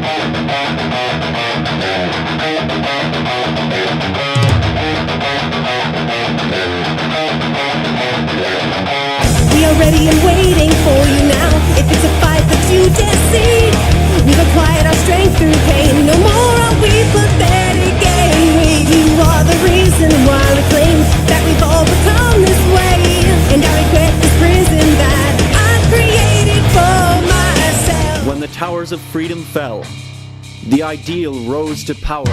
We are ready and waiting for you now. If it's a fight that you dare see, we've acquired our strength through pain. No more are we pathetic game. You are the reason why we claim that we've all become this way. And I regret this prison that I created for myself. When the towers of freedom fell, the ideal rose to power.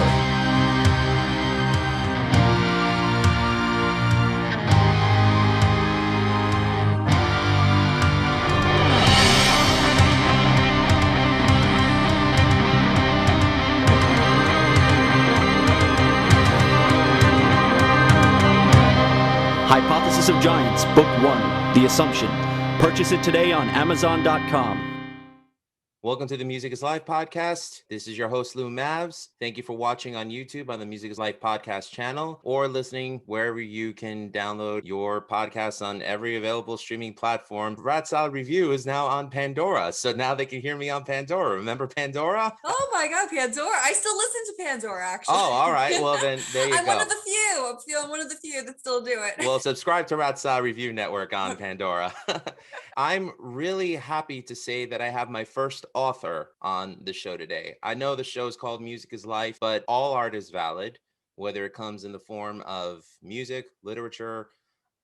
Hypothesis of Giants, Book 1, The Assumption. Purchase it today on Amazon.com. Welcome to the Music is Life podcast. This is your host, Lou Mavs. Thank you for watching on YouTube on the Music is Life podcast channel or listening wherever you can download your podcasts on every available streaming platform. Rat Salad Review is now on Pandora, so now they can hear me on Pandora. Remember Pandora? Oh my God, Pandora. I still listen to Pandora, actually. Oh, all right. Well, then there you I'm go. one of the few. I'm one of the few that still do it. Well, subscribe to Rat Salad Review Network on Pandora. I'm really happy to say that I have my first author on the show today. I know the show is called Music is Life, but all art is valid, whether it comes in the form of music, literature,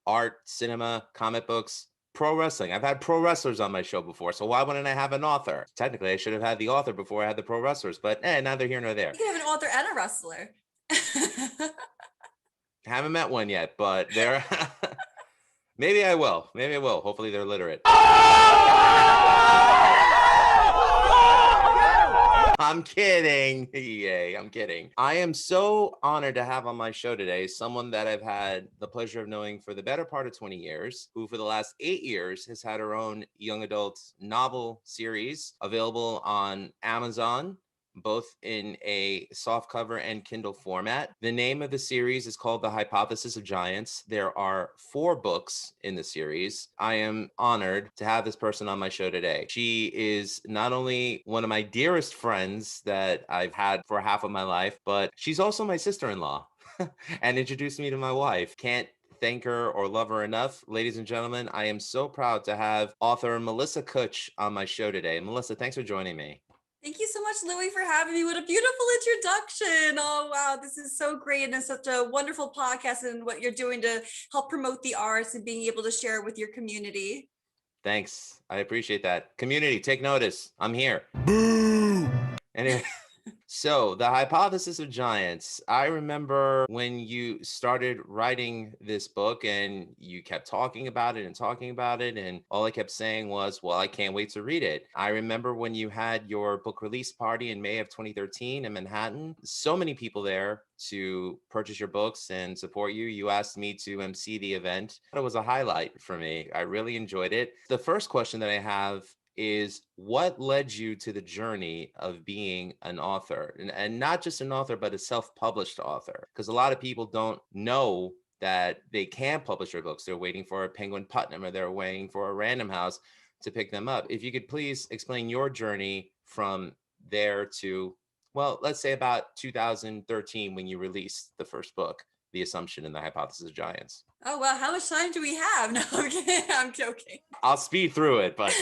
art, cinema, comic books, pro wrestling. I've had pro wrestlers on my show before, so why wouldn't I have an author? Technically, I should have had the author before I had the pro wrestlers, but neither here nor there. You can have an author and a wrestler. Haven't met one yet, but they're... Maybe I will. Maybe I will. Hopefully they're literate. I'm kidding. Yay, I'm kidding. I am so honored to have on my show today someone that I've had the pleasure of knowing for the better part of 20 years, who for the last 8 years has had her own young adult novel series available on Amazon, both in a softcover and Kindle format. The name of the series is called The Hypothesis of Giants. There are 4 books in the series. I am honored to have this person on my show today. She is not only one of my dearest friends that I've had for half of my life, but she's also my sister-in-law and introduced me to my wife. Can't thank her or love her enough. Ladies and gentlemen, I am so proud to have author Melissa Kuch on my show today. Melissa, thanks for joining me. Thank you so much, Louie, for having me. What a beautiful introduction. Oh, wow. This is so great. And it's such a wonderful podcast and what you're doing to help promote the arts and being able to share it with your community. Thanks. I appreciate that. Community, take notice. I'm here. Boo! Anyway. So, The Hypothesis of Giants. I remember when you started writing this book and you kept talking about it, and all I kept saying was, well, I can't wait to read it. I remember when you had your book release party in May of 2013 in Manhattan. So many people there to purchase your books and support you. You asked me to MC the event. It was a highlight for me. I really enjoyed it. The first question that I have is, what led you to the journey of being an author, and not just an author, but a self-published author? Because a lot of people don't know that they can publish their books. They're waiting for a Penguin Putnam, or they're waiting for a Random House to pick them up. If you could please explain your journey from there to, well, let's say about 2013 when you released the first book, The Assumption and the Hypothesis of Giants. Oh, well, how much time do we have? No, I'm kidding. I'm joking. I'll speed through it, but...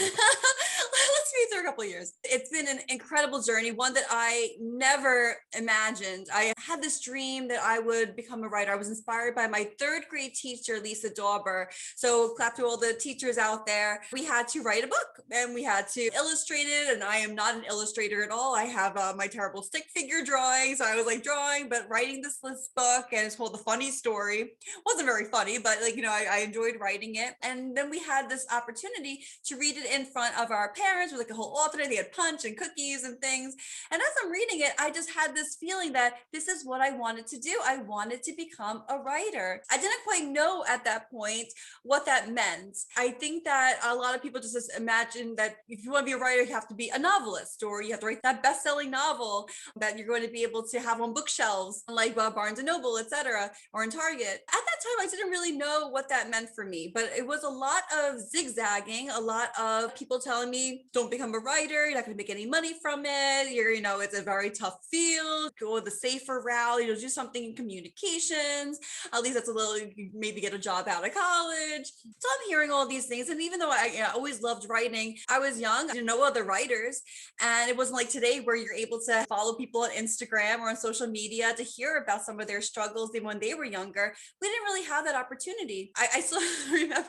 Let's speed through a couple of years. It's been an incredible journey, one that I never imagined. I had this dream that I would become a writer. I was inspired by my 3rd grade teacher, Lisa Dauber. So clap to all the teachers out there. We had to write a book and we had to illustrate it. And I am not an illustrator at all. I have my terrible stick figure drawing. So I was like drawing, but writing this book, and it's called The Funny Story. It wasn't very funny, but I enjoyed writing it. And then we had this opportunity to read it in front of our parents with like a whole author. They had punch and cookies and things. And as I'm reading it, I just had this feeling that this is what I wanted to do. I wanted to become a writer. I didn't quite know at that point what that meant. I think that a lot of people just imagine that if you want to be a writer, you have to be a novelist, or you have to write that best-selling novel that you're going to be able to have on bookshelves like Barnes and Noble, etc., or in Target. At that time, I didn't really know what that meant for me, but it was a lot of zigzagging, a lot of people telling me, don't become a a writer, you're not going to make any money from it. It's a very tough field. Go the safer route, do something in communications. At least that's a little, maybe get a job out of college. So I'm hearing all these things. And even though I always loved writing, I was young, I didn't know other writers. And it wasn't like today where you're able to follow people on Instagram or on social media to hear about some of their struggles when they were younger. We didn't really have that opportunity. I still remember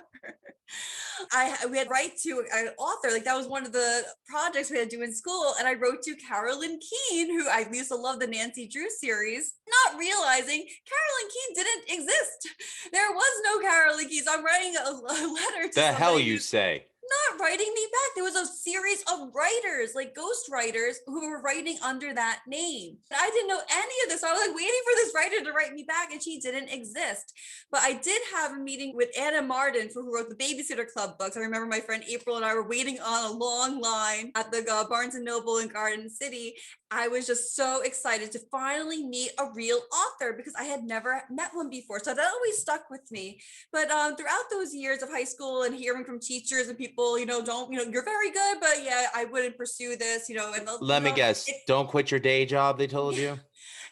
we had to write to an author. Like that was one of the projects we had to do in school. And I wrote to Carolyn Keene, who I used to love the Nancy Drew series, not realizing Carolyn Keene didn't exist. There was no Carolyn Keene. So I'm writing a letter to The hell somebody you say? not writing me back. There was a series of writers, like ghost writers, who were writing under that name. And I didn't know any of this. I was like waiting for this writer to write me back, and she didn't exist. But I did have a meeting with Anna Martin, who wrote the Babysitter Club books. I remember my friend April and I were waiting on a long line at the Barnes and Noble in Garden City. I was just so excited to finally meet a real author because I had never met one before. So that always stuck with me. But throughout those years of high school and hearing from teachers and people, you're very good, but yeah, I wouldn't pursue this, and Let me guess. Don't quit your day job, they told you?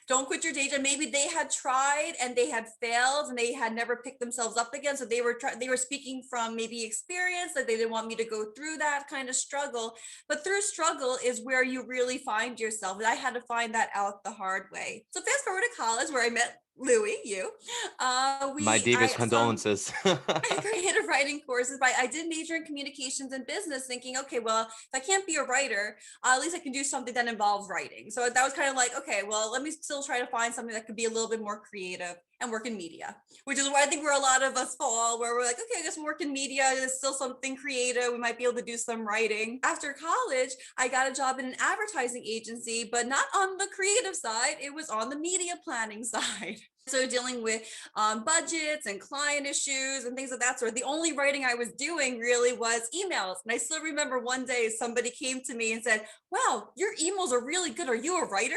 Don't quit your day job. Maybe they had tried and they had failed and they had never picked themselves up again. So they were speaking from maybe experience, that they didn't want me to go through that kind of struggle. But through struggle is where you really find yourself. And I had to find that out the hard way. So fast forward to college where I met Louie, you. My deepest condolences. Creative writing courses, but I did major in communications and business, thinking, okay, well, if I can't be a writer, at least I can do something that involves writing. So that was kind of like, okay, well, let me still try to find something that could be a little bit more creative and work in media, which is where I think where a lot of us fall, where we're like, okay, I guess work in media is still something creative. We might be able to do some writing. After college, I got a job in an advertising agency, but not on the creative side. It was on the media planning side. So dealing with budgets and client issues and things of that sort. The only writing I was doing really was emails. And I still remember one day somebody came to me and said, wow, your emails are really good. Are you a writer?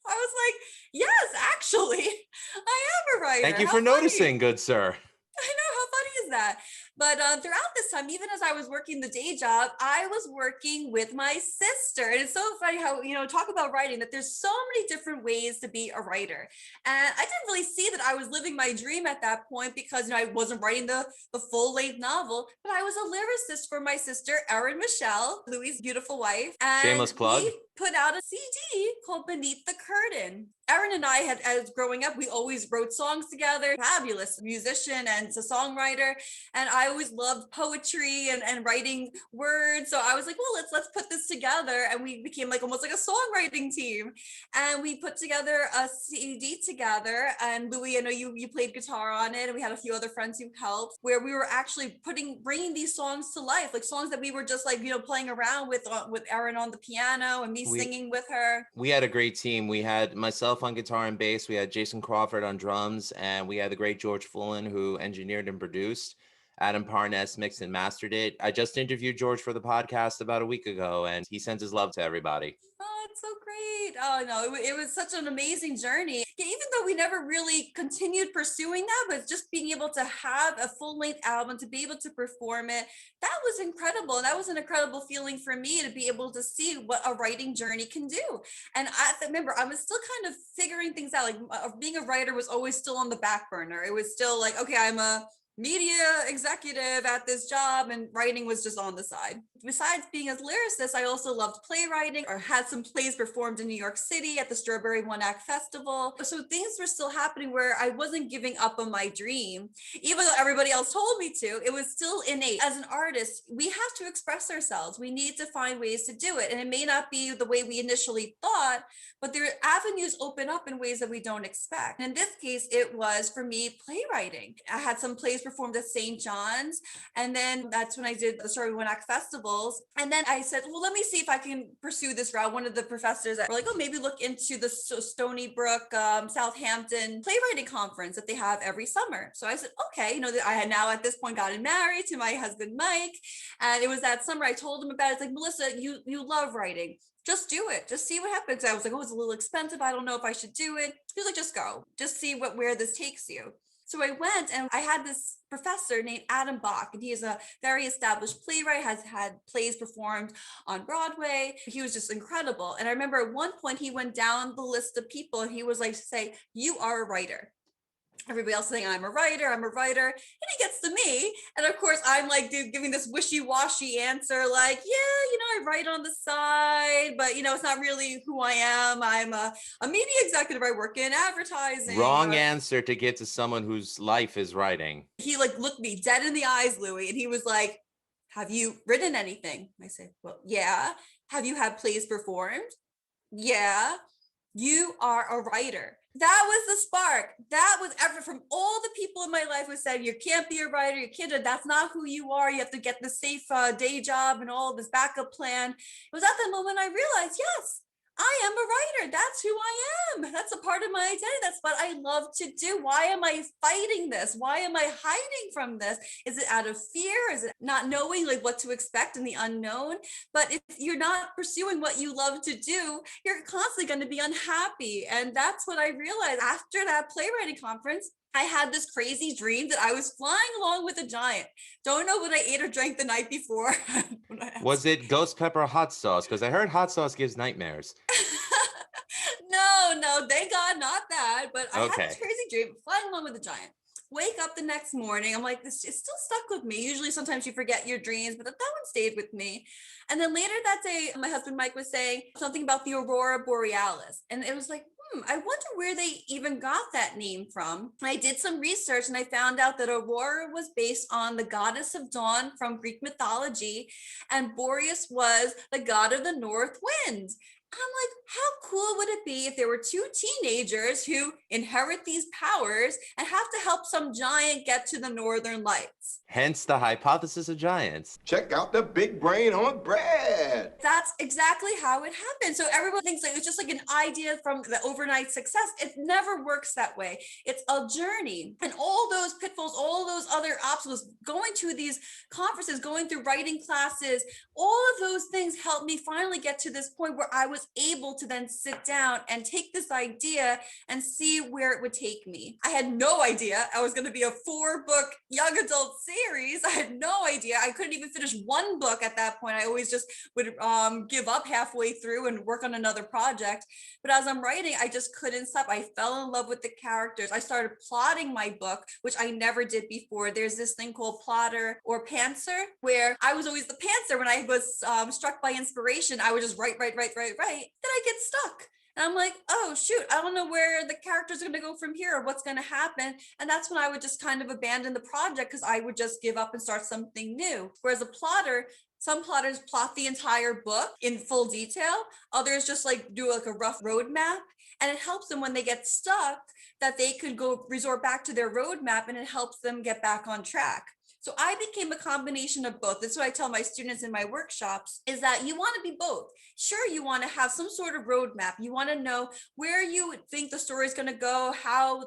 I was like, yes, actually, I am a writer. Thank you for noticing, good sir. I know, how funny is that? But throughout this time, even as I was working the day job, I was working with my sister. And it's so funny how, talk about writing, that there's so many different ways to be a writer. And I didn't really see that I was living my dream at that point because I wasn't writing the full-length novel, but I was a lyricist for my sister, Erin Michelle, Louie's beautiful wife. And shameless plug. We put out a CD called Beneath the Curtain. Erin and I had, as growing up, we always wrote songs together. Fabulous musician and a songwriter. And I always loved poetry and writing words. So I was like, well, let's put this together. And we became almost like a songwriting team. And we put together a CD together. And Louie, I know you played guitar on it. And we had a few other friends who helped, where we were actually bringing these songs to life, like songs that we were just playing around with Erin on the piano and me singing with her. We had a great team. We had myself on guitar and bass. We had Jason Crawford on drums, and we had the great George Fullen, who engineered and produced. Adam Parness mixed and mastered it. I just interviewed George for the podcast about a week ago, and he sends his love to everybody. Oh, it's so great. Oh, no, it was such an amazing journey. Even though we never really continued pursuing that, but just being able to have a full-length album, to be able to perform it, that was incredible. That was an incredible feeling for me, to be able to see what a writing journey can do. And I remember I was still kind of figuring things out. Being a writer was always still on the back burner. It was still like, okay, I'm a media executive at this job, and writing was just on the side. Besides being a lyricist, I also loved playwriting, or had some plays performed in New York City at the Strawberry One Act Festival. So things were still happening where I wasn't giving up on my dream. Even though everybody else told me to, it was still innate. As an artist, we have to express ourselves. We need to find ways to do it. And it may not be the way we initially thought, but there are avenues open up in ways that we don't expect. And in this case, it was, for me, playwriting. I had some plays performed at St. John's. And then that's when I did the Strawberry One Act Festivals. And then I said, well, let me see if I can pursue this route. One of the professors that were like, oh, maybe look into the Stony Brook, Southampton playwriting conference that they have every summer. So I said, okay, I had now at this point gotten married to my husband, Mike. And it was that summer I told him about it. It's like, Melissa, you love writing. Just do it. Just see what happens. I was like, oh, it's a little expensive. I don't know if I should do it. He was like, just go. Just see where this takes you. So I went and I had this professor named Adam Bach, and he is a very established playwright, has had plays performed on Broadway. He was just incredible. And I remember at one point he went down the list of people and he was like, say, you are a writer. Everybody else saying I'm a writer, and he gets to me, and of course I'm like giving this wishy-washy answer, like, yeah, I write on the side, but it's not really who I am. I'm a media executive. I work in advertising. Wrong answer to get to someone whose life is writing. He like looked me dead in the eyes, Louis, and he was like, have you written anything? I said, well, yeah. Have you had plays performed? Yeah. You are a writer. That was the spark. That was ever from all the people in my life who said, you can't be a writer, you can't, that's not who you are. You have to get the safe day job and all this backup plan. It was at that moment I realized, yes, I am a writer. That's who I am. That's a part of my identity. That's what I love to do. Why am I fighting this? Why am I hiding from this? Is it out of fear? Is it not knowing like what to expect in the unknown? But if you're not pursuing what you love to do, you're constantly going to be unhappy. And that's what I realized after that playwriting conference. I had this crazy dream that I was flying along with a giant. Don't know what I ate or drank the night before. Was it ghost pepper hot sauce? Because I heard hot sauce gives nightmares. No, thank God, not that. But I had Okay. this crazy dream, flying along with a giant. Wake up the next morning. I'm like, this is still stuck with me. Usually, sometimes you forget your dreams, but that one stayed with me. And then later that day, my husband Mike was saying something about the aurora borealis, and it was like, I wonder where they even got that name from. And I did some research and I found out that aurora was based on the goddess of dawn from Greek mythology, and Boreas was the god of the north wind. I'm like, how cool would it be if there were two teenagers who inherit these powers and have to help some giant get to the northern lights? Hence the hypothesis of giants. Check out the big brain on Brad. That's exactly how it happened. So everyone thinks like it's just like an idea from the overnight success. It never works that way. It's a journey. And all those pitfalls, all those other obstacles, going to these conferences, going through writing classes, all of those things helped me finally get to this point where I was able to then sit down and take this idea and see where it would take me. I had no idea I was going to be a 4-book young adult series. I had no idea. I couldn't even finish one book at that point. I always just would give up halfway through and work on another project. But as I'm writing, I just couldn't stop. I fell in love with the characters. I started plotting my book, which I never did before. There's this thing called plotter or pantser, where I was always the pantser. When I was struck by inspiration, I would just write. Then I get stuck. And I'm like, oh, shoot, I don't know where the characters are going to go from here or what's going to happen. And that's when I would just kind of abandon the project because I would just give up and start something new. Whereas a plotter, some plotters plot the entire book in full detail. Others just like do like a rough roadmap. And it helps them when they get stuck that they could go resort back to their roadmap, and it helps them get back on track. So I became a combination of both. That's what I tell my students in my workshops, is that you want to be both. Sure, you want to have some sort of roadmap. You want to know where you think the story is going to go, how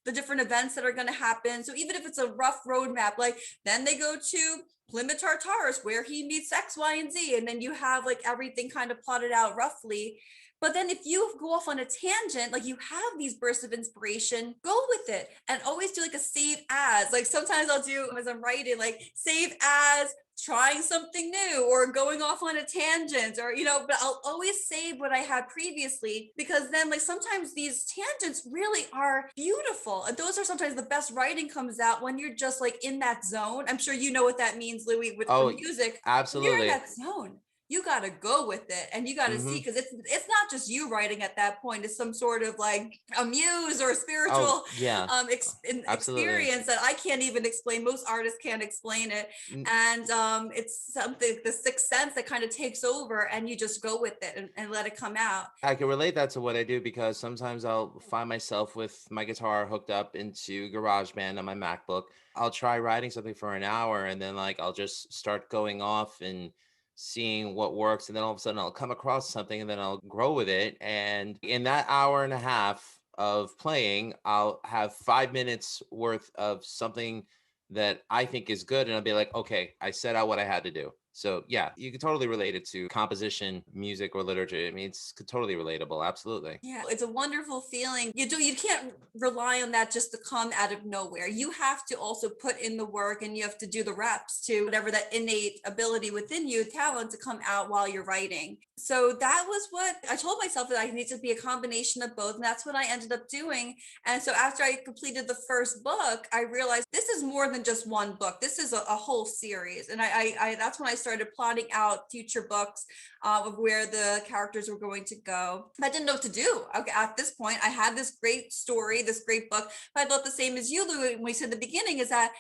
the different events that are going to happen. So even if it's a rough roadmap, like then they go to Plymouth Tartarus where he meets X, Y, and Z. And then you have like everything kind of plotted out roughly. But then if you go off on a tangent, like you have these bursts of inspiration, go with it and always do like a save as. Like sometimes I'll do as I'm writing, like save as trying something new or going off on a tangent, or, but I'll always save what I had previously, because then like sometimes these tangents really are beautiful. And those are sometimes the best writing comes out when you're just like in that zone. I'm sure you know what that means, Louis, with the music. Absolutely. When you're in that zone. You got to go with it, and you got to see, because it's not just you writing at that point. It's some sort of like a muse or a spiritual experience that I can't even explain. Most artists can't explain it. And it's something, the sixth sense that kind of takes over, and you just go with it and let it come out. I can relate that to what I do, because sometimes I'll find myself with my guitar hooked up into GarageBand on my MacBook. I'll try writing something for an hour, and then like I'll just start going off and seeing what works, and then all of a sudden I'll come across something, and then I'll grow with it. And in that hour and a half of playing, I'll have 5 minutes worth of something that I think is good, and I'll be like, okay, I set out what I had to do. So yeah, you could totally relate it to composition, music, or literature. I mean, it's totally relatable. Absolutely. Yeah, it's a wonderful feeling. You can't rely on that just to come out of nowhere. You have to also put in the work, and you have to do the reps to whatever that innate ability within you, talent, to come out while you're writing. So that was what I told myself, that I need to be a combination of both. And that's what I ended up doing. And so after I completed the first book, I realized this is more than just one book. This is a whole series. And I that's when I started plotting out future books of where the characters were going to go. I didn't know what to do. Okay, at this point, I had this great story, this great book, but I thought the same as you, Lou, when we said at the beginning, is that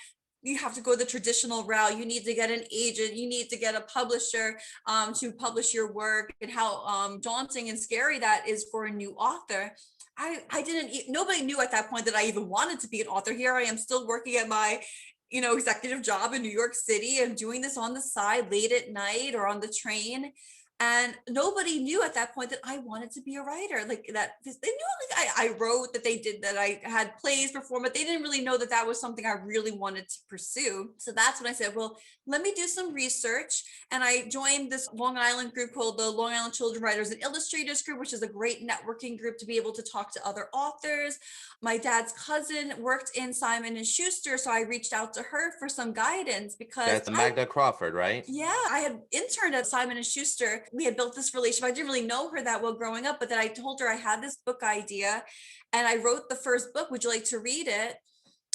you have to go the traditional route. You need to get an agent. You need to get a publisher to publish your work, and how daunting and scary that is for a new author. I didn't, nobody knew at that point that I even wanted to be an author. Here I am, still working at my executive job in New York City, and doing this on the side late at night or on the train. And nobody knew at that point that I wanted to be a writer. Like that, they knew like I wrote, that they did, that I had plays perform, but they didn't really know that that was something I really wanted to pursue. So that's when I said, well, let me do some research. And I joined this Long Island group called the Long Island Children Writers and Illustrators Group, which is a great networking group to be able to talk to other authors. My dad's cousin worked in Simon and Schuster, so I reached out to her for some guidance, because That's Magda Crawford, right? yeah, I had interned at Simon and Schuster. We had built this relationship. I didn't really know her that well growing up, but then I told her I had this book idea, and I wrote the first book. Would you like to read it?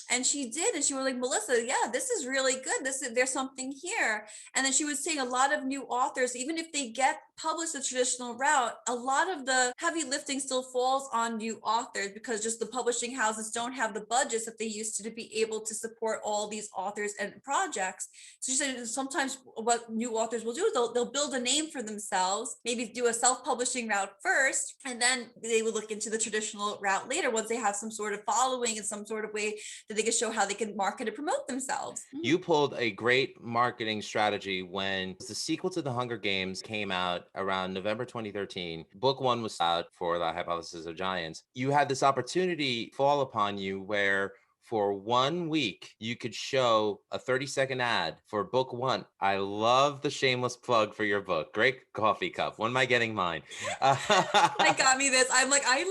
And she did. And she was like, Melissa, yeah, this is really good. There's something here. And then she was saying a lot of new authors, even if they get published the traditional route, a lot of the heavy lifting still falls on new authors, because just the publishing houses don't have the budgets that they used to be able to support all these authors and projects. So she said sometimes what new authors will do is they'll build a name for themselves, maybe do a self-publishing route first, and then they will look into the traditional route later once they have some sort of following and some sort of way that they can show how they can market and promote themselves. You pulled a great marketing strategy when the sequel to The Hunger Games came out around November 2013. Book one was out for The Hypothesis of Giants. You had this opportunity fall upon you where for 1 week, you could show a 30-second ad for book one. I love the shameless plug for your book. Great coffee cup. When am I getting mine? I got me this. I'm like, I love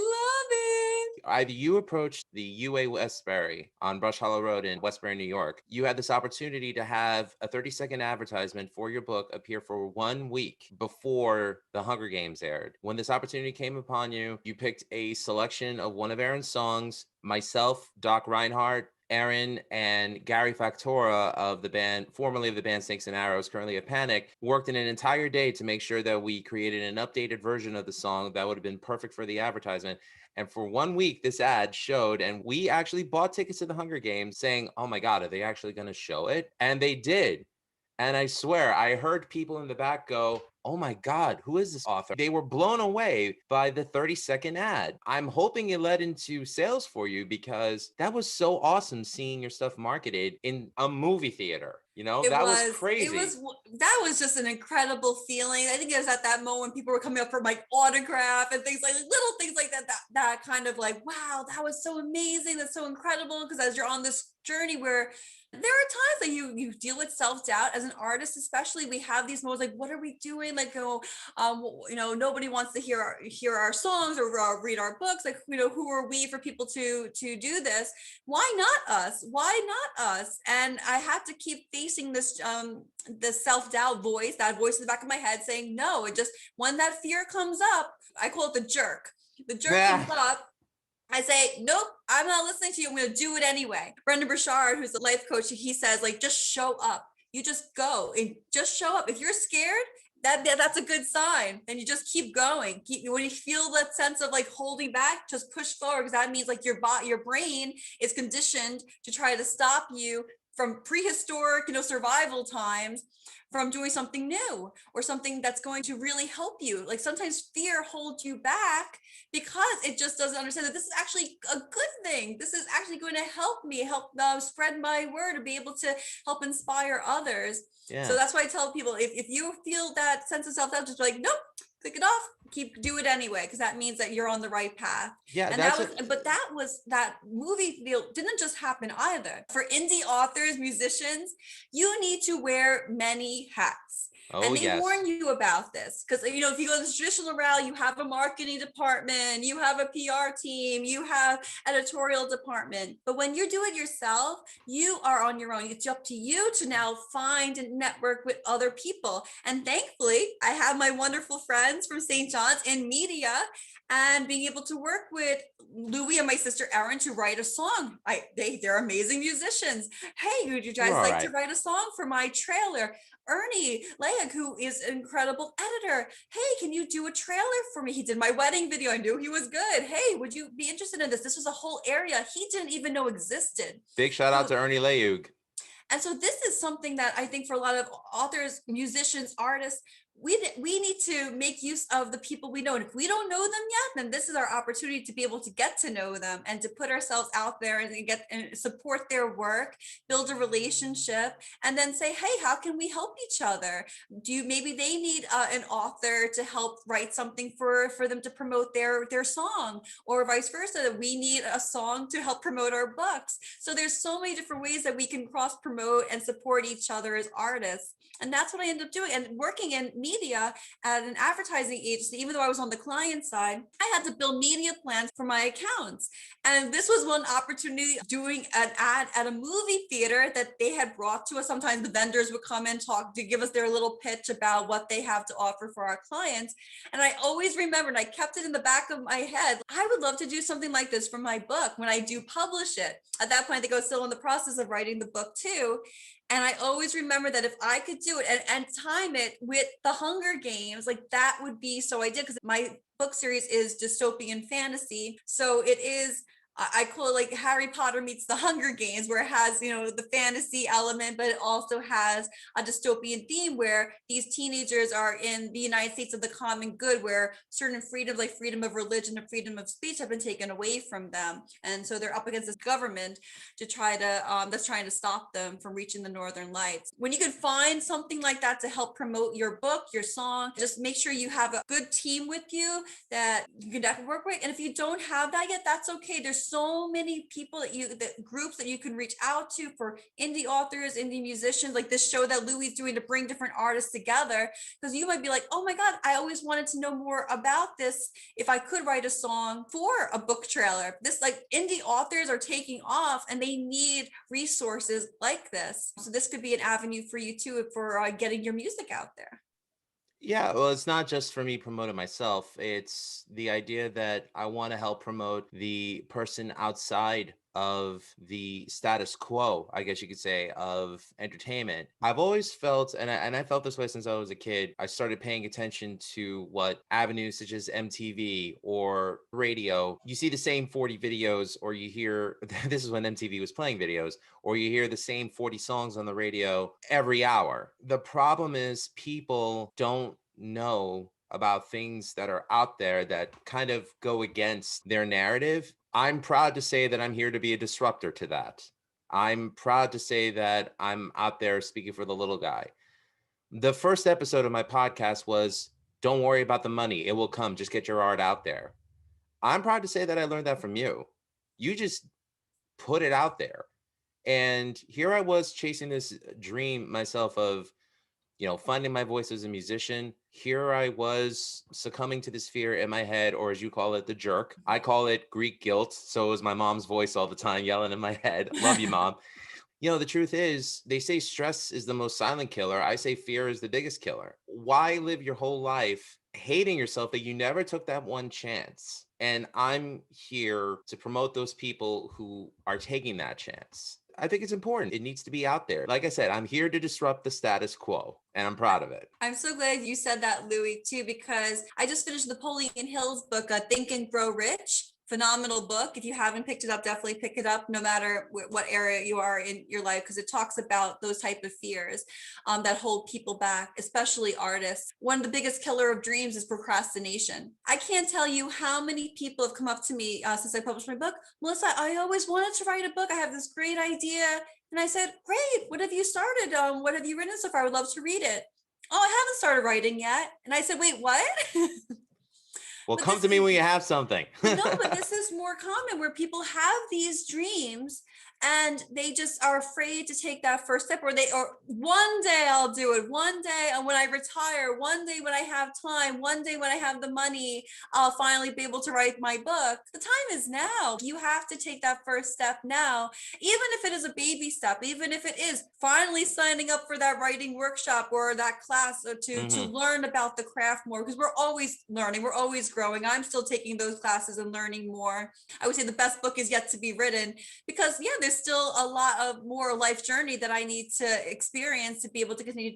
it. You approached the UA Westbury on Brush Hollow Road in Westbury, New York. You had this opportunity to have a 30-second advertisement for your book appear for 1 week before The Hunger Games aired. When this opportunity came upon you, you picked a selection of one of Aaron's songs. Myself, Doc Reinhardt, Aaron, and Gary Factora of the band, formerly of the band Snakes and Arrows, currently at Panic, worked in an entire day to make sure that we created an updated version of the song that would have been perfect for the advertisement. And for 1 week, this ad showed, and we actually bought tickets to the Hunger Games saying, oh my God, are they actually going to show it? And they did. And I swear, I heard people in the back go, oh my God, who is this author? They were blown away by the 30-second ad. I'm hoping it led into sales for you, because that was so awesome seeing your stuff marketed in a movie theater. That was crazy. That was just an incredible feeling. I think it was at that moment when people were coming up for my autograph and things like little things like that kind of like, wow, that was so amazing. That's so incredible. Because as you're on this journey where there are times that you deal with self-doubt as an artist, especially, we have these moments like, what are we doing? Like, nobody wants to hear our songs or read our books. Like, who are we for people to do this? Why not us? Why not us? And I had to keep facing this self-doubt voice, that voice in the back of my head saying no. It just, when that fear comes up, I call it the jerk. The jerk comes up. I say, nope, I'm not listening to you. I'm going to do it anyway. Brendan Burchard, who's a life coach, he says, like, just show up. You just go and just show up. If you're scared, that's a good sign. And you just keep going. When you feel that sense of like holding back, just push forward, because that means like your brain is conditioned to try to stop you from prehistoric, survival times, from doing something new or something that's going to really help you. Like sometimes fear holds you back because it just doesn't understand that this is actually a good thing. This is actually going to help me, help spread my word, and be able to help inspire others. Yeah. So that's why I tell people, if you feel that sense of self-doubt, just be like, nope, click it off, do it anyway, because that means that you're on the right path. Yeah, and that movie deal didn't just happen either. For indie authors, musicians, you need to wear many hats. Oh, And they yes. warn you about this because, if you go the traditional route, you have a marketing department, you have a PR team, you have editorial department. But when you do it yourself, you are on your own. It's up to you to now find and network with other people. And thankfully, I have my wonderful friends from St. John's in media, and being able to work with Louie and my sister Erin to write a song. They're amazing musicians. Hey, would you We're guys all like to right. write a song for my trailer? Ernie Leag, who is an incredible editor. Hey, can you do a trailer for me? He did my wedding video. I knew he was good. Hey, would you be interested in this? This was a whole area he didn't even know existed. Big shout out So to Ernie Leug. and so this is something that I think for a lot of authors, musicians, artists, we need to make use of the people we know. And if we don't know them yet, then this is our opportunity to be able to get to know them and to put ourselves out there and get and support their work, build a relationship, and then say, hey, how can we help each other? Maybe they need an author to help write something for them to promote their song, or vice versa, that we need a song to help promote our books. So there's so many different ways that we can cross promote and support each other as artists. And that's what I ended up doing. And working in media at an advertising agency, even though I was on the client side, I had to build media plans for my accounts. And this was one opportunity, doing an ad at a movie theater that they had brought to us. Sometimes the vendors would come and talk to give us their little pitch about what they have to offer for our clients. And I always remembered, I kept it in the back of my head, I would love to do something like this for my book when I do publish it. At that point, I think I was still in the process of writing the book too. And I always remember that if I could do it and time it with the Hunger Games, like that would be so ideal, because my book series is dystopian fantasy. So it is, I call it like Harry Potter meets the Hunger Games, where it has, the fantasy element, but it also has a dystopian theme where these teenagers are in the United States of the common good, where certain freedoms like freedom of religion and freedom of speech have been taken away from them. And so they're up against this government to try to, that's trying to stop them from reaching the Northern Lights. When you can find something like that to help promote your book, your song, just make sure you have a good team with you that you can definitely work with. And if you don't have that yet, that's okay. There's so many people that groups that you can reach out to for indie authors, indie musicians, like this show that Louie's doing to bring different artists together. Because you might be like, oh my God, I always wanted to know more about this. If I could write a song for a book trailer, this, like, indie authors are taking off and they need resources like this. So this could be an avenue for you too, for getting your music out there. Yeah, well, it's not just for me promoting myself. It's the idea that I want to help promote the person outside of the status quo, I guess you could say, of entertainment. I've always felt, and I felt this way since I was a kid. I started paying attention to what avenues such as MTV or radio. You see the same 40 videos, or you hear, this is when MTV was playing videos, or you hear the same 40 songs on the radio every hour. The problem is people don't know about things that are out there that kind of go against their narrative. I'm proud to say that I'm here to be a disruptor to that. I'm proud to say that I'm out there speaking for the little guy. The first episode of my podcast was, don't worry about the money. It will come. Just get your art out there. I'm proud to say that I learned that from you. You just put it out there. And here I was chasing this dream myself of, finding my voice as a musician. Here I was succumbing to this fear in my head, or as you call it, the jerk. I call it Greek guilt. So it was my mom's voice all the time yelling in my head. Love you, Mom. The truth is, they say stress is the most silent killer. I say fear is the biggest killer. Why live your whole life hating yourself that you never took that one chance? And I'm here to promote those people who are taking that chance. I think it's important. It needs to be out there. Like I said, I'm here to disrupt the status quo, and I'm proud of it. I'm so glad you said that, Louie, too, because I just finished Napoleon Hill's book, Think and Grow Rich. Phenomenal book. If you haven't picked it up, definitely pick it up, no matter what area you are in your life, because it talks about those type of fears that hold people back, especially artists. One of the biggest killer of dreams is procrastination. I can't tell you how many people have come up to me since I published my book. Melissa, I always wanted to write a book. I have this great idea. And I said, great. What have you started? What have you written so far? I would love to read it. Oh, I haven't started writing yet. And I said, wait, what? Well, But come this to me is when you have something. but no, but this is more common where people have these dreams and they just are afraid to take that first step, or one day I'll do it. One day, and when I retire, one day when I have time, one day when I have the money, I'll finally be able to write my book. The time is now. You have to take that first step now, even if it is a baby step, even if it is finally signing up for that writing workshop or that class, or to learn about the craft more, because we're always learning, we're always growing. I'm still taking those classes and learning more. I would say the best book is yet to be written, because there's still a lot of more life journey that I need to experience to be able to continue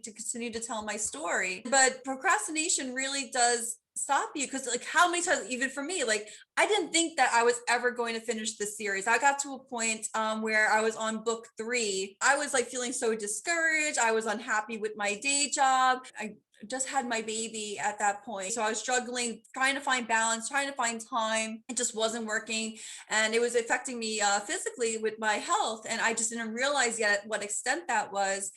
to tell my story. But procrastination really does stop you, because like how many times, even for me, like I didn't think that I was ever going to finish the series. I got to a point where I was on book 3. I was like feeling so discouraged. I was unhappy with my day job. I just had my baby at that point. So I was struggling, trying to find balance, trying to find time. It just wasn't working. And it was affecting me physically with my health. And I just didn't realize yet what extent that was.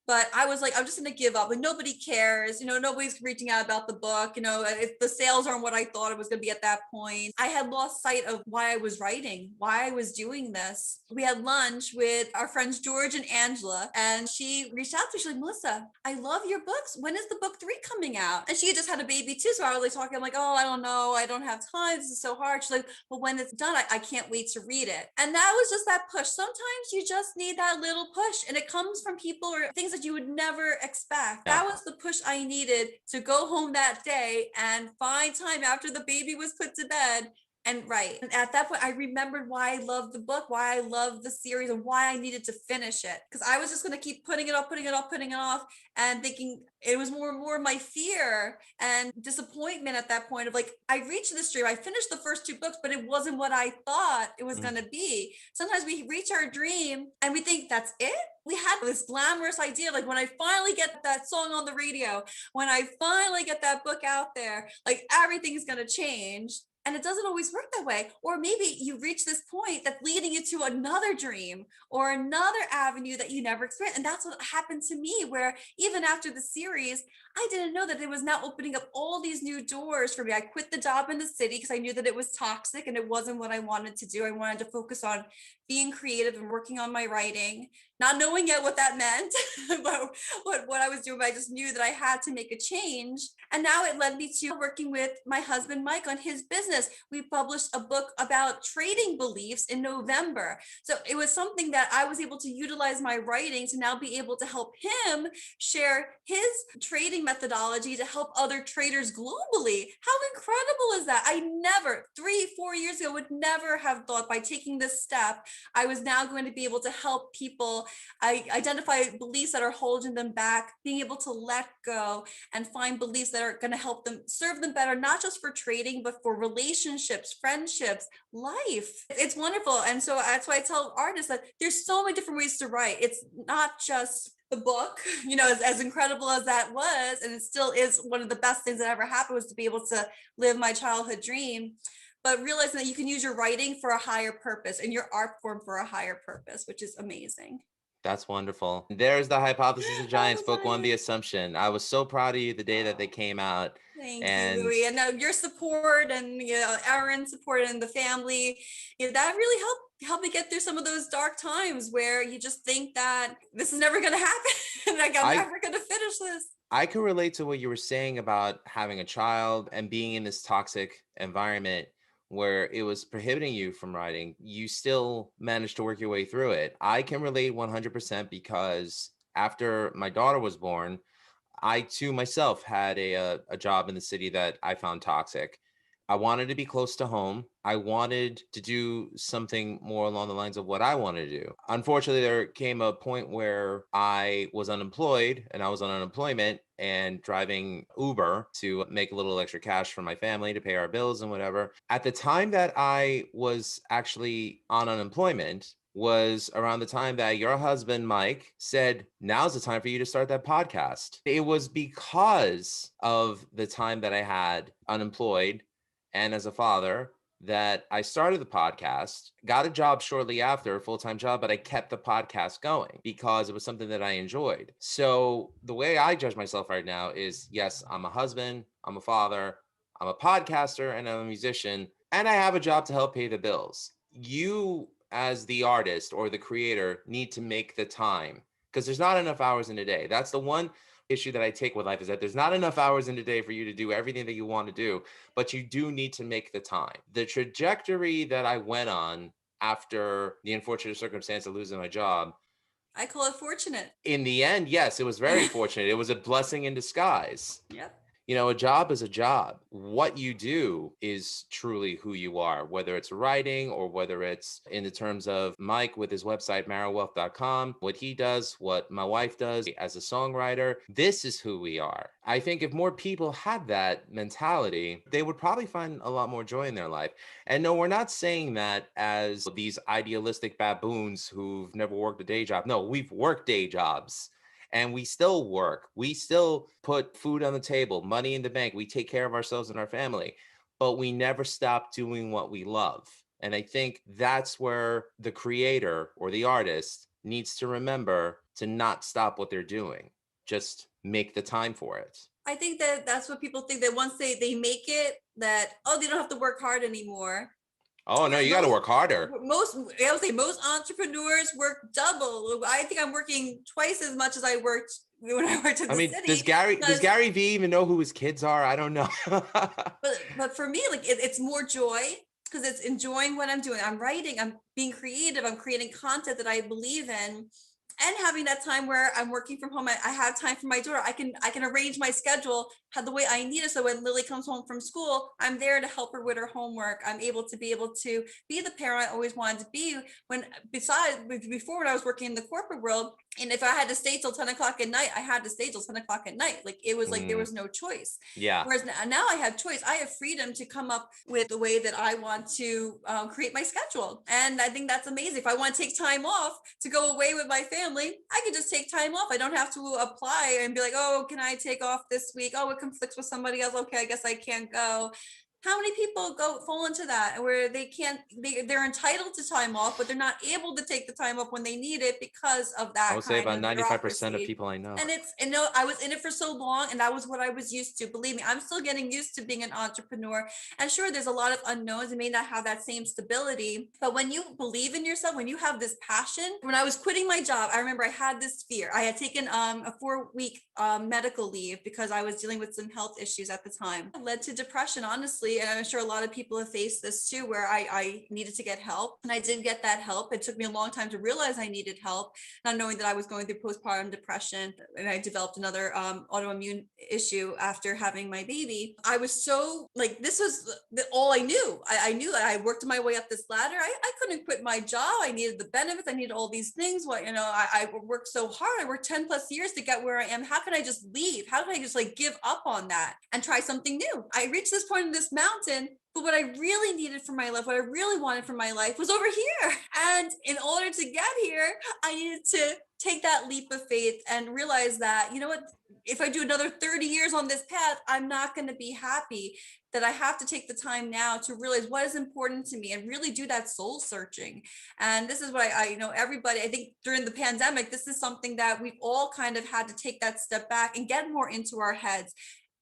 But I was like, I'm just going to give up, and nobody cares. Nobody's reaching out about the book. If the sales aren't what I thought it was going to be at that point, I had lost sight of why I was writing, why I was doing this. We had lunch with our friends, George and Angela, and she reached out to me. She's like, Melissa, I love your books. When is the book 3 coming out? And she had just had a baby too. So I was like talking, I'm like, oh, I don't know. I don't have time. This is so hard. She's like, well, when it's done, I can't wait to read it. And that was just that push. Sometimes you just need that little push, and it comes from people or things that you would never expect. Yeah. That was the push I needed to go home that day and find time after the baby was put to bed and write. And at that point, I remembered why I loved the book, why I loved the series, and why I needed to finish it. Because I was just going to keep putting it off, and thinking it was more and more my fear and disappointment at that point of like, I reached this dream. I finished the first 2 books, but it wasn't what I thought it was going to be. Sometimes we reach our dream and we think that's it. We had this glamorous idea, like when I finally get that song on the radio, when I finally get that book out there, like everything's going to change. And it doesn't always work that way. Or maybe you reach this point that's leading you to another dream or another avenue that you never experienced. And that's what happened to me, where even after the series, I didn't know that it was now opening up all these new doors for me. I quit the job in the city because I knew that it was toxic and it wasn't what I wanted to do. I wanted to focus on being creative and working on my writing, not knowing yet what that meant, but what I was doing. But I just knew that I had to make a change. And now it led me to working with my husband, Mike, on his business. We published a book about trading beliefs in November. So it was something that I was able to utilize my writing to now be able to help him share his trading methodology to help other traders globally. How incredible is that? I never, 3-4 years ago, would never have thought by taking this step, I was now going to be able to help people identify beliefs that are holding them back, being able to let go and find beliefs that are going to help them serve them better, not just for trading, but for relationships, friendships, life. It's wonderful. And so that's why I tell artists that there's so many different ways to write. It's not just the book, as incredible as that was, and it still is one of the best things that ever happened, was to be able to live my childhood dream, but realizing that you can use your writing for a higher purpose and your art form for a higher purpose, which is amazing. That's wonderful. There's the Hypothesis of Giants, book 1, The Assumption. I was so proud of you the day that they came out. Thank And you. And your support and Aaron's support and the family, that really helped me get through some of those dark times where you just think that this is never going to happen. Like I'm never going to finish this. I can relate to what you were saying about having a child and being in this toxic environment where it was prohibiting you from writing. You still managed to work your way through it. I can relate 100% because after my daughter was born, I too myself had a job in the city that I found toxic. I wanted to be close to home. I wanted to do something more along the lines of what I wanted to do. Unfortunately, there came a point where I was unemployed and I was on unemployment and driving Uber to make a little extra cash for my family to pay our bills and whatever. At the time that I was actually on unemployment was around the time that your husband, Mike, said, now's the time for you to start that podcast. It was because of the time that I had unemployed and as a father that I started the podcast, got a job shortly after, a full-time job, but I kept the podcast going because it was something that I enjoyed. So the way I judge myself right now is, yes, I'm a husband, I'm a father, I'm a podcaster and I'm a musician, and I have a job to help pay the bills. You, as the artist or the creator, need to make the time because there's not enough hours in a day. That's the one issue that I take with life, is that there's not enough hours in a day for you to do everything that you want to do, but you do need to make the time. The trajectory that I went on after the unfortunate circumstance of losing my job, I call it fortunate. in the end, yes, it was very fortunate. It was a blessing in disguise. Yep. You know, a job is a job. What you do is truly who you are, whether it's writing or whether it's in the terms of Mike with his website, marrowwealth.com, what he does, what my wife does as a songwriter. This is who we are. I think if more people had that mentality, they would probably find a lot more joy in their life. And no, we're not saying that as these idealistic baboons who've never worked a day job. No, we've worked day jobs. And we still work. We still put food on the table, money in the bank. We take care of ourselves and our family, but we never stop doing what we love. And I think that's where the creator or the artist needs to remember to not stop what they're doing. Just make the time for it. I think that that's what people think, that once they make it, that, oh, they don't have to work hard anymore. Oh, no, you got to work harder. I would say most entrepreneurs work double. I think I'm working twice as much as I worked when I worked in the city. Does Gary Vee even know who his kids are? I don't know. but for me, like it's more joy because it's enjoying what I'm doing. I'm writing, I'm being creative, I'm creating content that I believe in. And having that time where I'm working from home, I have time for my daughter. I can arrange my schedule the way I need it. So when Lily comes home from school, I'm there to help her with her homework. I'm able to be the parent I always wanted to be. Before, when I was working in the corporate world, and if I had to stay till 10 o'clock at night, I had to stay till 10 o'clock at night. Like it was like there was no choice. Yeah. Whereas now I have choice. I have freedom to come up with the way that I want to create my schedule. And I think that's amazing. If I want to take time off to go away with my family, I can just take time off. I don't have to apply and be like, oh, can I take off this week? Oh, it conflicts with somebody else. Okay, I guess I can't go. How many people fall into that where they're entitled to time off, but they're not able to take the time off when they need it because of that? I would say about 95% of people I know. And I was in it for so long, and that was what I was used to. Believe me, I'm still getting used to being an entrepreneur. And sure, there's a lot of unknowns. It may not have that same stability, but when you believe in yourself, when you have this passion, when I was quitting my job, I remember I had this fear. I had taken a 4-week medical leave because I was dealing with some health issues at the time. It led to depression, honestly. And I'm sure a lot of people have faced this too, where I needed to get help, and I did get that help. It took me a long time to realize I needed help, not knowing that I was going through postpartum depression, and I developed another autoimmune issue after having my baby. I was so like, this was all I knew. I knew that I worked my way up this ladder. I couldn't quit my job. I needed the benefits. I needed all these things. I worked so hard. I worked 10 plus years to get where I am. How can I just leave? How can I just like give up on that and try something new? I reached this point in this mountain, but what I really needed for my life, what I really wanted for my life was over here. And in order to get here, I needed to take that leap of faith and realize that, you know what, if I do another 30 years on this path, I'm not going to be happy. That I have to take the time now to realize what is important to me and really do that soul searching. And this is what I everybody, I think during the pandemic, this is something that we've all kind of had to take that step back and get more into our heads,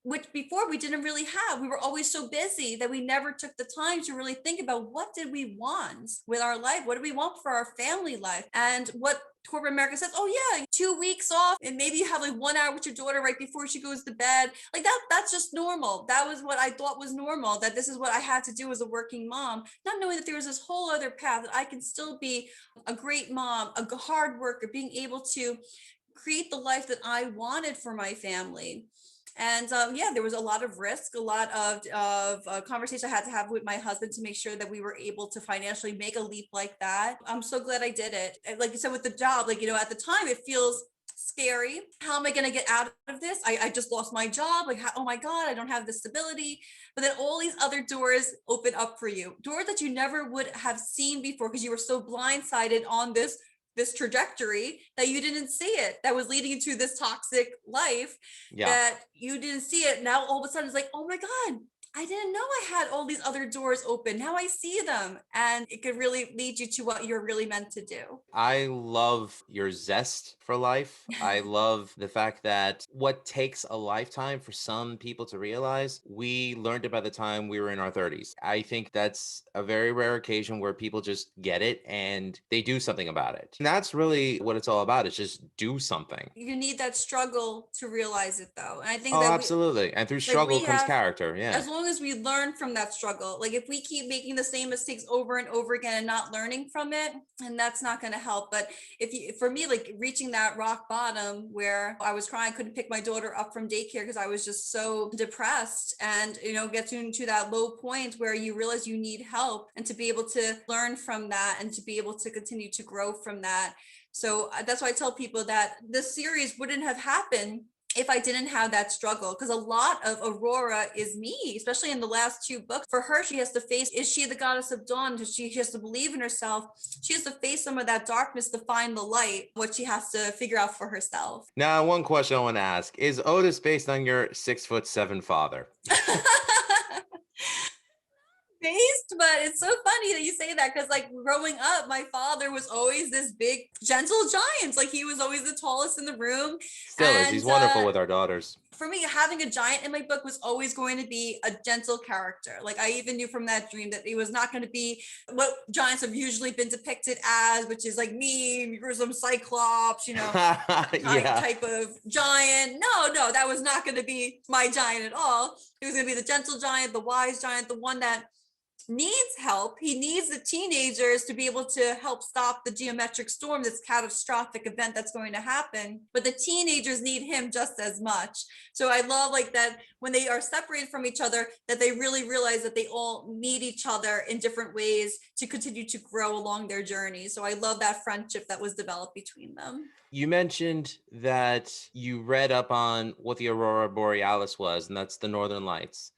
which before we didn't really have. We were always so busy that we never took the time to really think about what did we want with our life? What do we want for our family life? And what corporate America says, oh yeah, 2 weeks off, and maybe you have like 1 hour with your daughter right before she goes to bed. Like that's just normal. That was what I thought was normal, that this is what I had to do as a working mom, not knowing that there was this whole other path, that I can still be a great mom, a hard worker, being able to create the life that I wanted for my family. And there was a lot of risk, a lot of conversation I had to have with my husband to make sure that we were able to financially make a leap like that. I'm so glad I did it. And like you said, with the job, at the time, it feels scary. How am I going to get out of this? I just lost my job. Oh my God, I don't have the stability. But then all these other doors open up for you, doors that you never would have seen before because you were so blindsided on this trajectory that you didn't see it, that was leading into this toxic life, that you didn't see it. Now all of a sudden it's like, oh my God, I didn't know I had all these other doors open. Now I see them, and it could really lead you to what you're really meant to do. I love your zest for life. I love the fact that what takes a lifetime for some people to realize, we learned it by the time we were in our 30s. I think that's a very rare occasion where people just get it and they do something about it. And that's really what it's all about, is just do something. You need that struggle to realize it, though. And I think Oh, that absolutely. And through like struggle we comes have, character. Yeah. as long as we learn from that struggle, like if we keep making the same mistakes over and over again and not learning from it, and that's not going to help. But if you, for me, like reaching that rock bottom where I was crying, couldn't pick my daughter up from daycare because I was just so depressed, and get to that low point where you realize you need help, and to be able to learn from that and to be able to continue to grow from that. So that's why I tell people that this series wouldn't have happened if I didn't have that struggle, because a lot of Aurora is me, especially in the last two books. For her, she has to face, is she the goddess of dawn? She has to believe in herself. She has to face some of that darkness to find the light, what she has to figure out for herself. Now, one question I want to ask: is Otis based on your 6'7" father? Based, but it's so funny that you say that, because like growing up, my father was always this big gentle giant. Like he was always the tallest in the room. Still is. He's wonderful with our daughters. For me, having a giant in my book was always going to be a gentle character. Like I even knew from that dream that it was not going to be what giants have usually been depicted as, which is like me or some cyclops, Yeah. type of giant. No, that was not going to be my giant at all. It was going to be the gentle giant, the wise giant, the one that needs help. He needs the teenagers to be able to help stop the geometric storm, this catastrophic event that's going to happen, but the teenagers need him just as much. So I love like that when they are separated from each other, that they really realize that they all need each other in different ways to continue to grow along their journey. So I love that friendship that was developed between them. You mentioned that you read up on what the Aurora Borealis was, and that's the Northern Lights.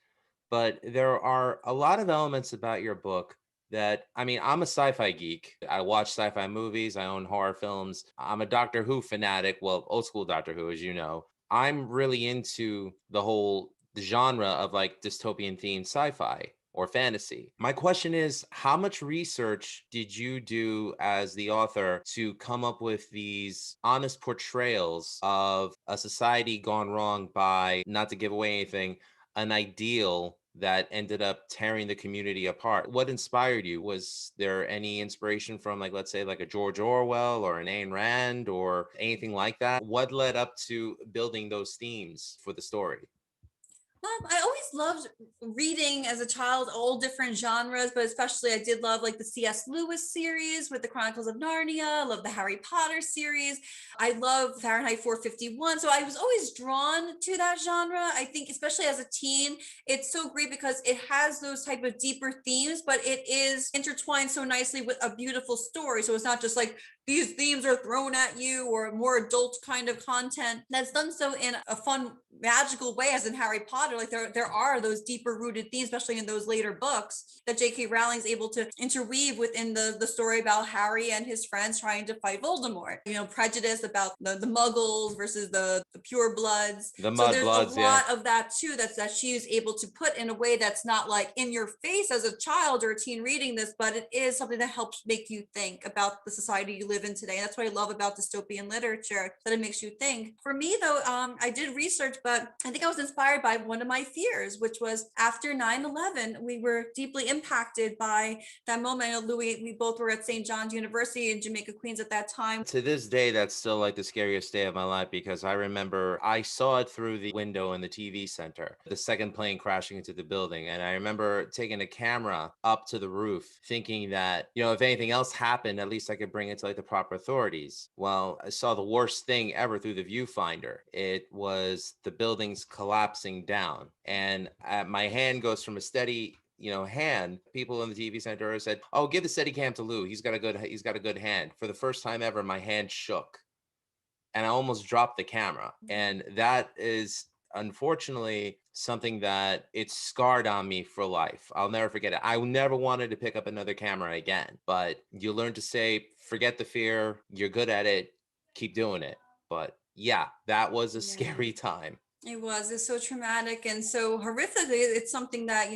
But there are a lot of elements about your book that, I mean, I'm a sci-fi geek. I watch sci-fi movies. I own horror films. I'm a Doctor Who fanatic. Well, old school Doctor Who, as you know. I'm really into the whole genre of like dystopian themed sci-fi or fantasy. My question is, how much research did you do as the author to come up with these honest portrayals of a society gone wrong by, not to give away anything, an ideal that ended up tearing the community apart? What inspired you? Was there any inspiration from, like, let's say like a George Orwell or an Ayn Rand or anything like that? What led up to building those themes for the story? I always loved reading as a child, all different genres, but especially I did love like the C.S. Lewis series with the Chronicles of Narnia. I love the Harry Potter series. I love Fahrenheit 451. So I was always drawn to that genre. I think especially as a teen, it's so great because it has those type of deeper themes, but it is intertwined so nicely with a beautiful story. So it's not just like these themes are thrown at you or more adult kind of content that's done so in a fun, magical way, as in Harry Potter. Like there are those deeper rooted themes, especially in those later books, that J.K. Rowling's able to interweave within the story about Harry and his friends trying to fight Voldemort. Prejudice about the Muggles versus the pure bloods. The So Mud there's Bloods, a yeah. lot of that too, that she is able to put in a way that's not like in your face as a child or a teen reading this, but it is something that helps make you think about the society you live in today. And that's what I love about dystopian literature, that it makes you think. For me though, I did research, but I think I was inspired by one of my fears, which was after 9/11, we were deeply impacted by that moment. I know Louis, we both were at St. John's University in Jamaica, Queens at that time. To this day, that's still like the scariest day of my life, because I remember I saw it through the window in the TV center, the second plane crashing into the building. And I remember taking a camera up to the roof thinking that, if anything else happened, at least I could bring it to like the proper authorities. Well, I saw the worst thing ever through the viewfinder. It was the buildings collapsing down. And my hand goes from a steady hand. People in the TV center said, "Oh, give the steady cam to Lou. He's got a good hand." For the first time ever, my hand shook and I almost dropped the camera. And that is unfortunately something that it's scarred on me for life. I'll never forget it. I never wanted to pick up another camera again, but you learn to say, forget the fear. You're good at it. Keep doing it. But yeah, that was a scary time. It's so traumatic and so horrifically. It's something that,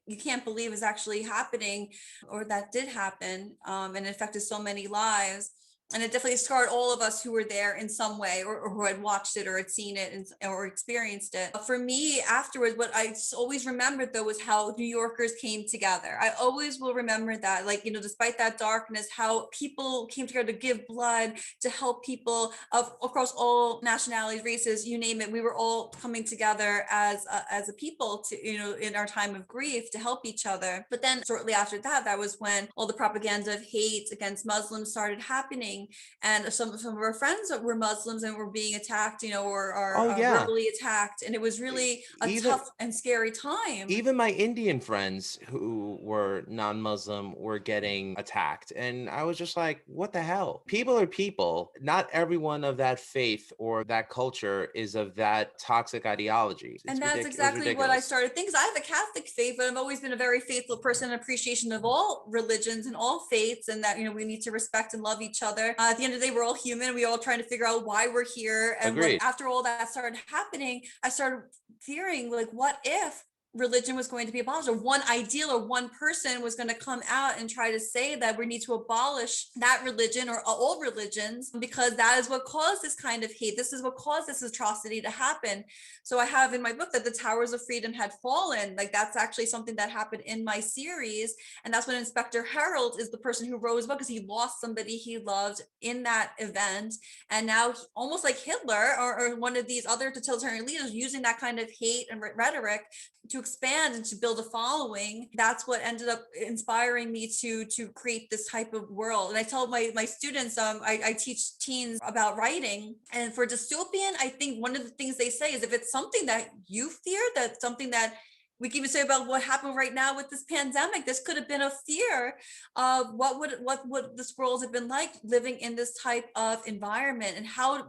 you can't believe is actually happening, or that did happen, and it affected so many lives. And it definitely scarred all of us who were there in some way, or who had watched it or had seen it or experienced it. But for me, afterwards, what I always remembered though was how New Yorkers came together. I always will remember that, like, despite that darkness, how people came together to give blood, to help people across all nationalities, races, you name it. We were all coming together as a people to, in our time of grief, to help each other. But then shortly after that, that was when all the propaganda of hate against Muslims started happening. And some of our friends that were Muslims and were being attacked, or Oh yeah. verbally attacked. And it was really a Even tough and scary time. even my Indian friends who were non-Muslim were getting attacked. And I was just like, what the hell? People are people. Not everyone of that faith or that culture is of that toxic ideology. And that's It was exactly what I ridiculous. started thinking. 'Cause I have a Catholic faith, but I've always been a very faithful person, and appreciation of all religions and all faiths, and that, we need to respect and love each other. At the end of the day, we're all human. We all trying to figure out why we're here. And Agreed. after all that started happening, I started fearing, like, what if religion was going to be abolished, or one ideal or one person was going to come out and try to say that we need to abolish that religion or all religions, because that is what caused this kind of hate. This is what caused this atrocity to happen. So I have in my book that the towers of freedom had fallen. Like, that's actually something that happened in my series. And that's when Inspector Harold is the person who wrote his book, because he lost somebody he loved in that event. And now, almost like Hitler or one of these other totalitarian leaders, using that kind of hate and rhetoric to expand and to build a following. That's what ended up inspiring me to create this type of world. And I tell my students, I teach teens about writing, and for dystopian, I think one of the things they say is, if it's something that you fear, that's something that we can even say about what happened right now with this pandemic. This could have been a fear of what would this world have been like living in this type of environment, and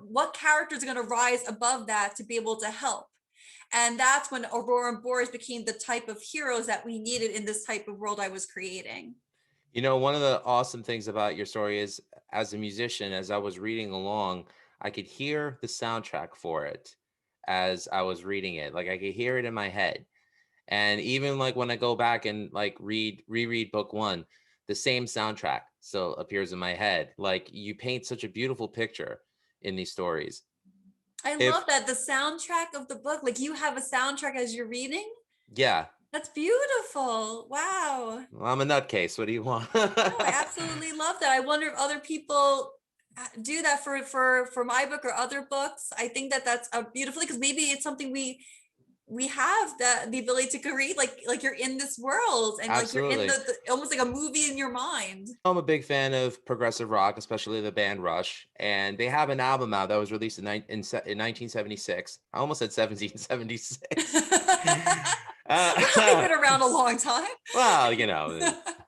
what characters are going to rise above that to be able to help. And that's when Aurora and Boris became the type of heroes that we needed in this type of world I was creating. One of the awesome things about your story is, as a musician, as I was reading along, I could hear the soundtrack for it as I was reading it. Like, I could hear it in my head. And even like when I go back and like reread book one, the same soundtrack still appears in my head. Like, you paint such a beautiful picture in these stories. I love that, the soundtrack of the book, like, you have a soundtrack as you're reading. Yeah. That's beautiful. Wow. Well, I'm a nutcase. What do you want? No, I absolutely love that. I wonder if other people do that for my book or other books. I think that that's beautifully, because maybe it's something we have the ability to create, like you're in this world, and like you're in the almost like a movie in your mind. I'm a big fan of progressive rock, especially the band Rush, and they have an album out that was released in 1976. I almost said 1776. I've been around a long time. Well,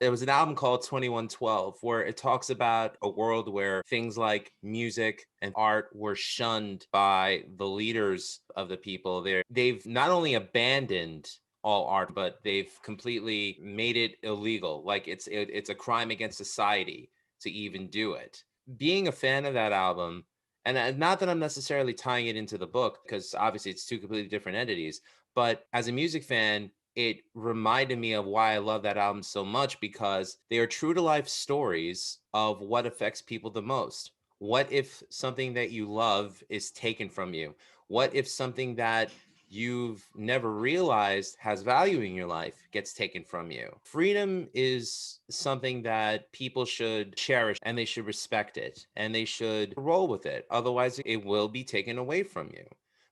there was an album called 2112 where it talks about a world where things like music and art were shunned by the leaders of the people there. They've not only abandoned all art, but they've completely made it illegal. Like, it's a crime against society to even do it. Being a fan of that album, and not that I'm necessarily tying it into the book, because obviously it's two completely different entities, but as a music fan, it reminded me of why I love that album so much, because they are true to life stories of what affects people the most. What if something that you love is taken from you? What if something that you've never realized has value in your life gets taken from you? Freedom is something that people should cherish, and they should respect it, and they should roll with it. Otherwise, it will be taken away from you.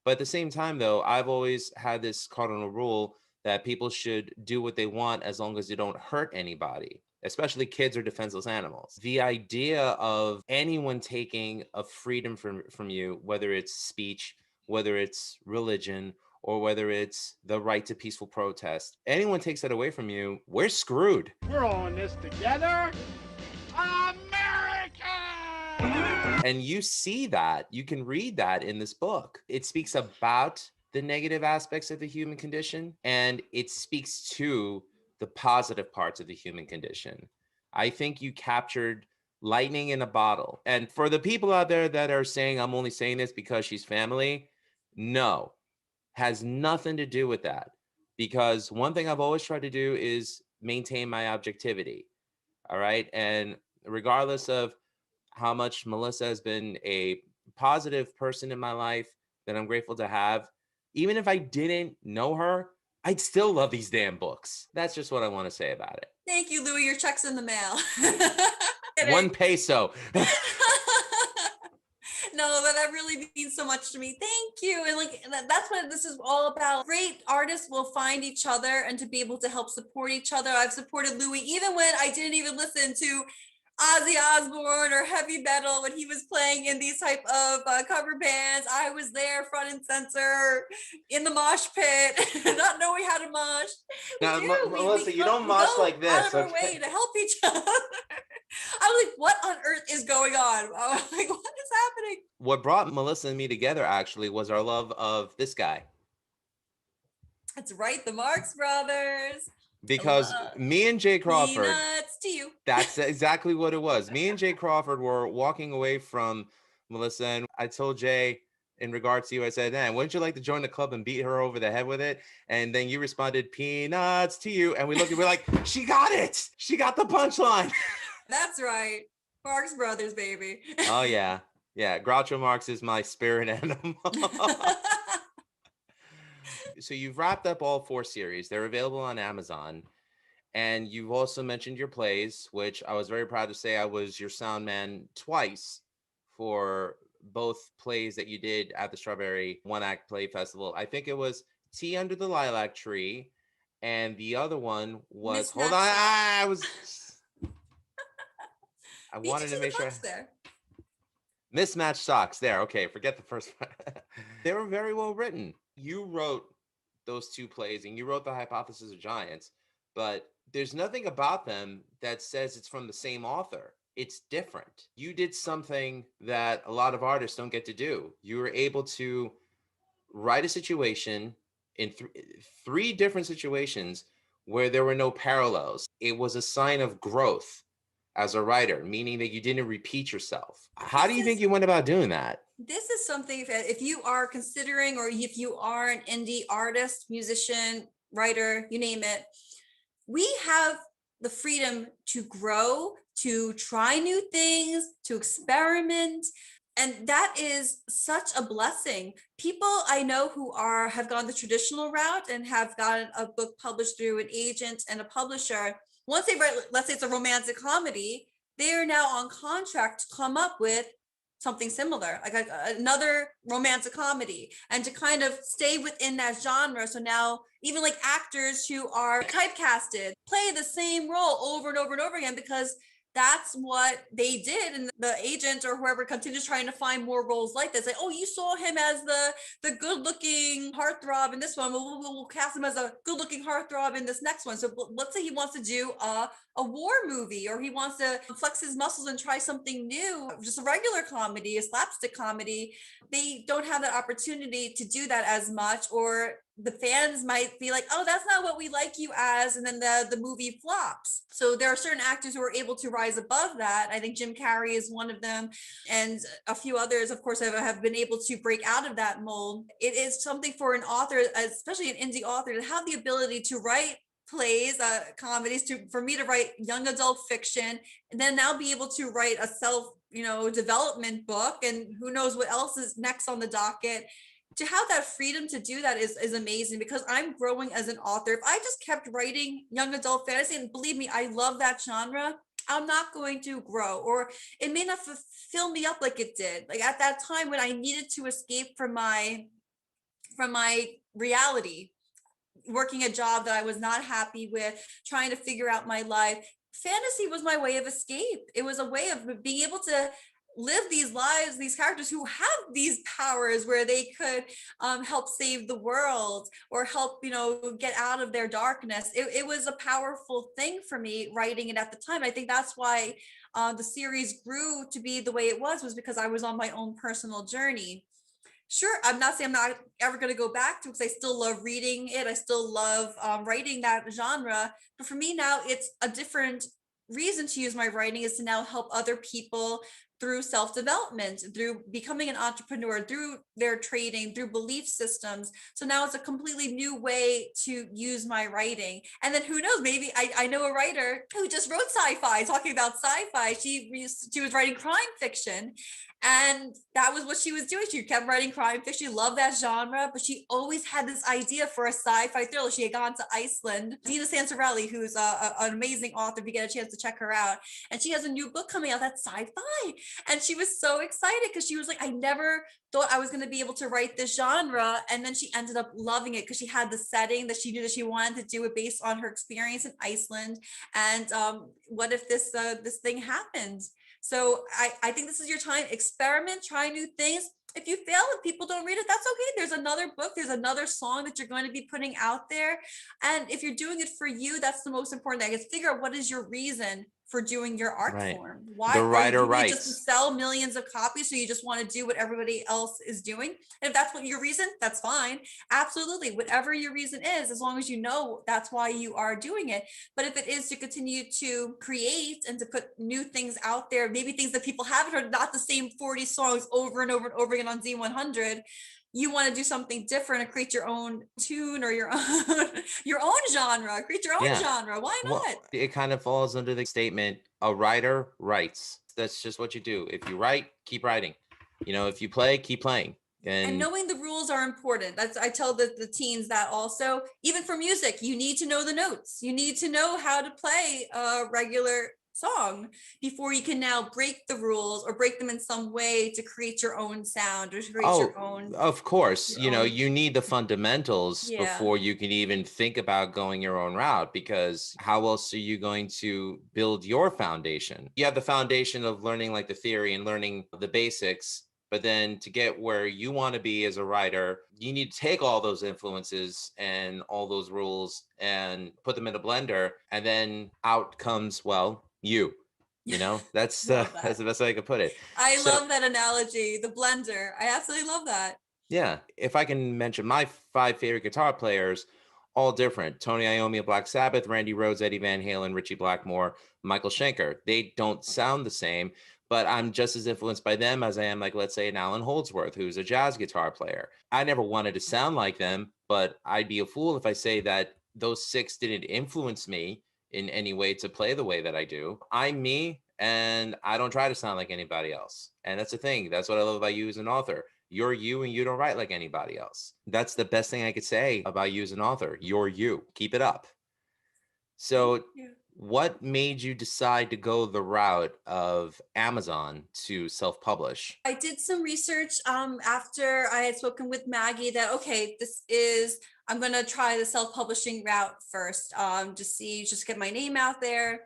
But at the same time, though, I've always had this cardinal rule that people should do what they want as long as they don't hurt anybody, especially kids or defenseless animals. The idea of anyone taking a freedom from you, whether it's speech, whether it's religion, or whether it's the right to peaceful protest, anyone takes that away from you, we're screwed. We're all in this together. And you see that, you can read that in this book. It speaks about the negative aspects of the human condition, and it speaks to the positive parts of the human condition. I think you captured lightning in a bottle. And for the people out there that are saying, I'm only saying this because she's family, No, has nothing to do with that. Because one thing I've always tried to do is maintain my objectivity. All right. And regardless of how much Melissa has been a positive person in my life that I'm grateful to have, even if I didn't know her, I'd still love these damn books. That's just what I want to say about it. Thank you, Louis. Your check's in the mail. 1 peso. No, but that really means so much to me. Thank you. And like that's what this is all about. Great artists will find each other and to be able to help support each other. I've supported Louis even when I didn't even listen to Ozzy Osbourne or heavy metal when he was playing in these type of cover bands. I was there front and center in the mosh pit, not knowing how to mosh. Now, We Melissa, you don't we mosh go like this, out of our okay? way to help each other. I was like, what on earth is going on? I was like, what is happening? What brought Melissa and me together actually was our love of this guy. That's right, the Marx Brothers. Because me and Jay Crawford, Peanuts to you. that's exactly what it was. Me and Jay Crawford were walking away from Melissa, and I told Jay in regards to you, I said, man, wouldn't you like to join the club and beat her over the head with it? And then you responded, peanuts to you. And we looked and we're like, she got it. She got the punchline. That's right. Marx Brothers, baby. Oh, yeah. Yeah. Groucho Marx is my spirit animal. So you've wrapped up all 4 series. They're available on Amazon. And you've also mentioned your plays, which I was very proud to say I was your sound man twice for both plays that you did at the Strawberry One Act Play Festival. I think it was Tea Under the Lilac Tree. And the other one was, hold on, I wanted to make sure. There. Mismatched socks. There. Okay. Forget the first one. They were very well written. You wrote those 2 plays and you wrote The Hypothesis of Giants, but there's nothing about them that says it's from the same author. It's different. You did something that a lot of artists don't get to do. You were able to write a situation in 3 different situations where there were no parallels. It was a sign of growth as a writer, meaning that you didn't repeat yourself. How do you think you went about doing that? This is something, if you are considering, or if you are an indie artist, musician, writer, you name it, we have the freedom to grow, to try new things, to experiment. And that is such a blessing. People I know who have gone the traditional route and have gotten a book published through an agent and a publisher, once they write, let's say it's a romantic comedy, they are now on contract to come up with something similar, like another romantic comedy, and to kind of stay within that genre. So now even like actors who are typecasted play the same role over and over and over again because that's what they did, and the agent or whoever continues trying to find more roles like this. Like, oh, you saw him as the good-looking heartthrob in this one. We'll cast him as a good-looking heartthrob in this next one. So let's say he wants to do a war movie, or he wants to flex his muscles and try something new, just a regular comedy, a slapstick comedy. They don't have that opportunity to do that as much, or the fans might be like, oh, that's not what we like you as, and then the movie flops. So there are certain actors who are able to rise above that. I think Jim Carrey is one of them, and a few others, of course, have been able to break out of that mold. It is something for an author, especially an indie author, to have the ability to write plays, comedies, for me to write young adult fiction, and then now be able to write a self, development book, and who knows what else is next on the docket. To have that freedom to do that is amazing, because I'm growing as an author. If I just kept writing young adult fantasy, and believe me, I love that genre, I'm not going to grow, or it may not fill me up like it did. Like at that time when I needed to escape from my reality, working a job that I was not happy with, trying to figure out my life, fantasy was my way of escape. It was a way of being able to live these lives, these characters who have these powers where they could help save the world, or help, get out of their darkness. It was a powerful thing for me writing it at the time. I think that's why the series grew to be the way it was because I was on my own personal journey. Sure, I'm not saying I'm not ever going to go back to it, because I still love reading it. I still love writing that genre. But for me now, it's a different reason to use my writing, is to now help other people through self-development, through becoming an entrepreneur, through their trading, through belief systems. So now it's a completely new way to use my writing. And then who knows, maybe I know a writer who just wrote sci-fi, talking about sci-fi. She was writing crime fiction. And that was what she was doing. She kept writing crime fiction. She loved that genre, but she always had this idea for a sci-fi thriller. She had gone to Iceland. Dina Sansarelli, who's an amazing author, if you get a chance to check her out. And she has a new book coming out that's sci-fi. And she was so excited because she was like, I never thought I was going to be able to write this genre. And then she ended up loving it because she had the setting that she knew that she wanted to do it based on her experience in Iceland. And what if this thing happened? So I think this is your time. Experiment, try new things. If you fail, if people don't read it, that's okay. There's another book, there's another song that you're going to be putting out there. And if you're doing it for you, that's the most important thing. Is figure out what is your reason for doing your art form. Why the are writer you doing it just to writes. sell millions of copies? So you just want to do what everybody else is doing? And if that's what your reason, that's fine. Absolutely. Whatever your reason is, as long as you know that's why you are doing it. But if it is to continue to create and to put new things out there, maybe things that people haven't heard, not the same 40 songs over and over and over again on Z100, you want to do something different and create your own tune or your own genre, create your own genre. Why not? Well, it kind of falls under the statement, a writer writes. That's just what you do. If you write, keep writing. If you play, keep playing. And knowing the rules are important. I tell the teens that also. Even for music, you need to know the notes. You need to know how to play a regular song before you can now break the rules or break them in some way to create your own sound or to create your own. Of course, your own- you need the fundamentals Yeah. before you can even think about going your own route, because how else are you going to build your foundation? You have the foundation of learning like the theory and learning the basics, but then to get where you want to be as a writer, you need to take all those influences and all those rules and put them in a blender, and then out comes, well, that's that's the best way I could put it. I love that analogy, the blender. I absolutely love that. Yeah. If I can mention my 5 favorite guitar players, all different. Tony Iommi of Black Sabbath, Randy Rhoads, Eddie Van Halen, Richie Blackmore, Michael Schenker. They don't sound the same, but I'm just as influenced by them as I am, like, let's say, an Alan Holdsworth, who's a jazz guitar player. I never wanted to sound like them, but I'd be a fool if I say that those 6 didn't influence me in any way to play the way that I do. I'm me, and I don't try to sound like anybody else. And that's the thing. That's what I love about you as an author. You're you, and you don't write like anybody else. That's the best thing I could say about you as an author. You're you. Keep it up. So what made you decide to go the route of Amazon to self-publish? I did some research after I had spoken with Maggie that, okay, I'm going to try the self-publishing route first, just get my name out there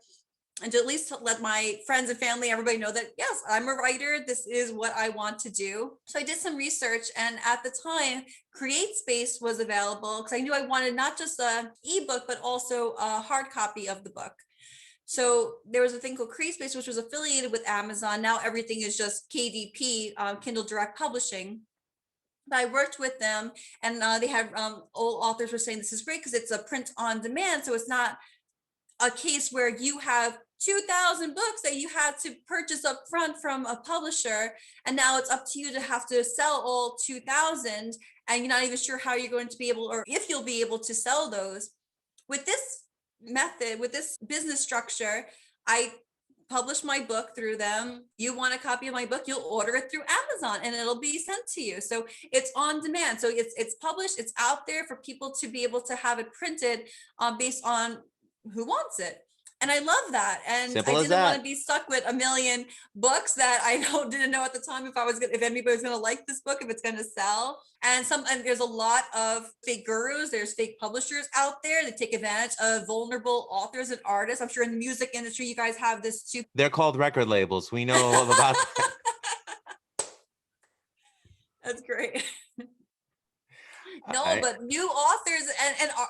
and to at least let my friends and family, everybody know that, yes, I'm a writer. This is what I want to do. So I did some research, and at the time, CreateSpace was available because I knew I wanted not just an ebook, but also a hard copy of the book. So there was a thing called CreateSpace, which was affiliated with Amazon. Now everything is just KDP, Kindle Direct Publishing. But I worked with them, and they had old authors were saying this is great because it's a print on demand. So it's not a case where you have 2,000 books that you had to purchase up front from a publisher, and now it's up to you to have to sell all 2,000, and you're not even sure how you're going to be able, or if you'll be able to sell those. With this method, with this business structure, I publish my book through them. You want a copy of my book, you'll order it through Amazon and it'll be sent to you. So it's on demand. So it's published, it's out there for people to be able to have it printed based on who wants it. And I love that. And Simple I as didn't want that. to be stuck with a million books that I didn't know at the time if anybody was going to like this book, if it's going to sell. And there's a lot of fake gurus. There's fake publishers out there that take advantage of vulnerable authors and artists. I'm sure in the music industry, you guys have this too. They're called record labels. We know all about that. That's great. No, but new authors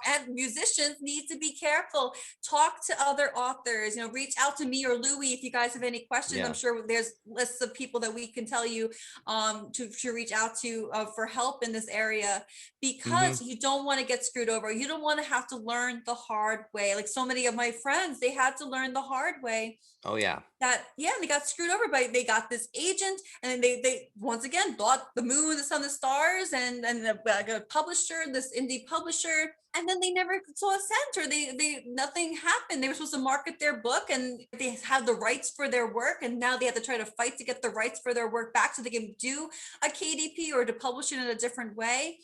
and musicians need to be careful. Talk to other authors. Reach out to me or Louie if you guys have any questions. I'm Yeah. sure there's lists of people that we can tell you to reach out to for help in this area, Hmm. because you don't want to get screwed over. You don't want to have to learn the hard way. Like so many of my friends, they had to learn the hard way. Oh yeah. They got screwed over by, they got this agent, and then they once again bought the moon, the sun, the stars, and a publisher, this indie publisher, and then they never saw a cent, or they nothing happened. They were supposed to market their book, and they had the rights for their work, and now they have to try to fight to get the rights for their work back so they can do a KDP or to publish it in a different way.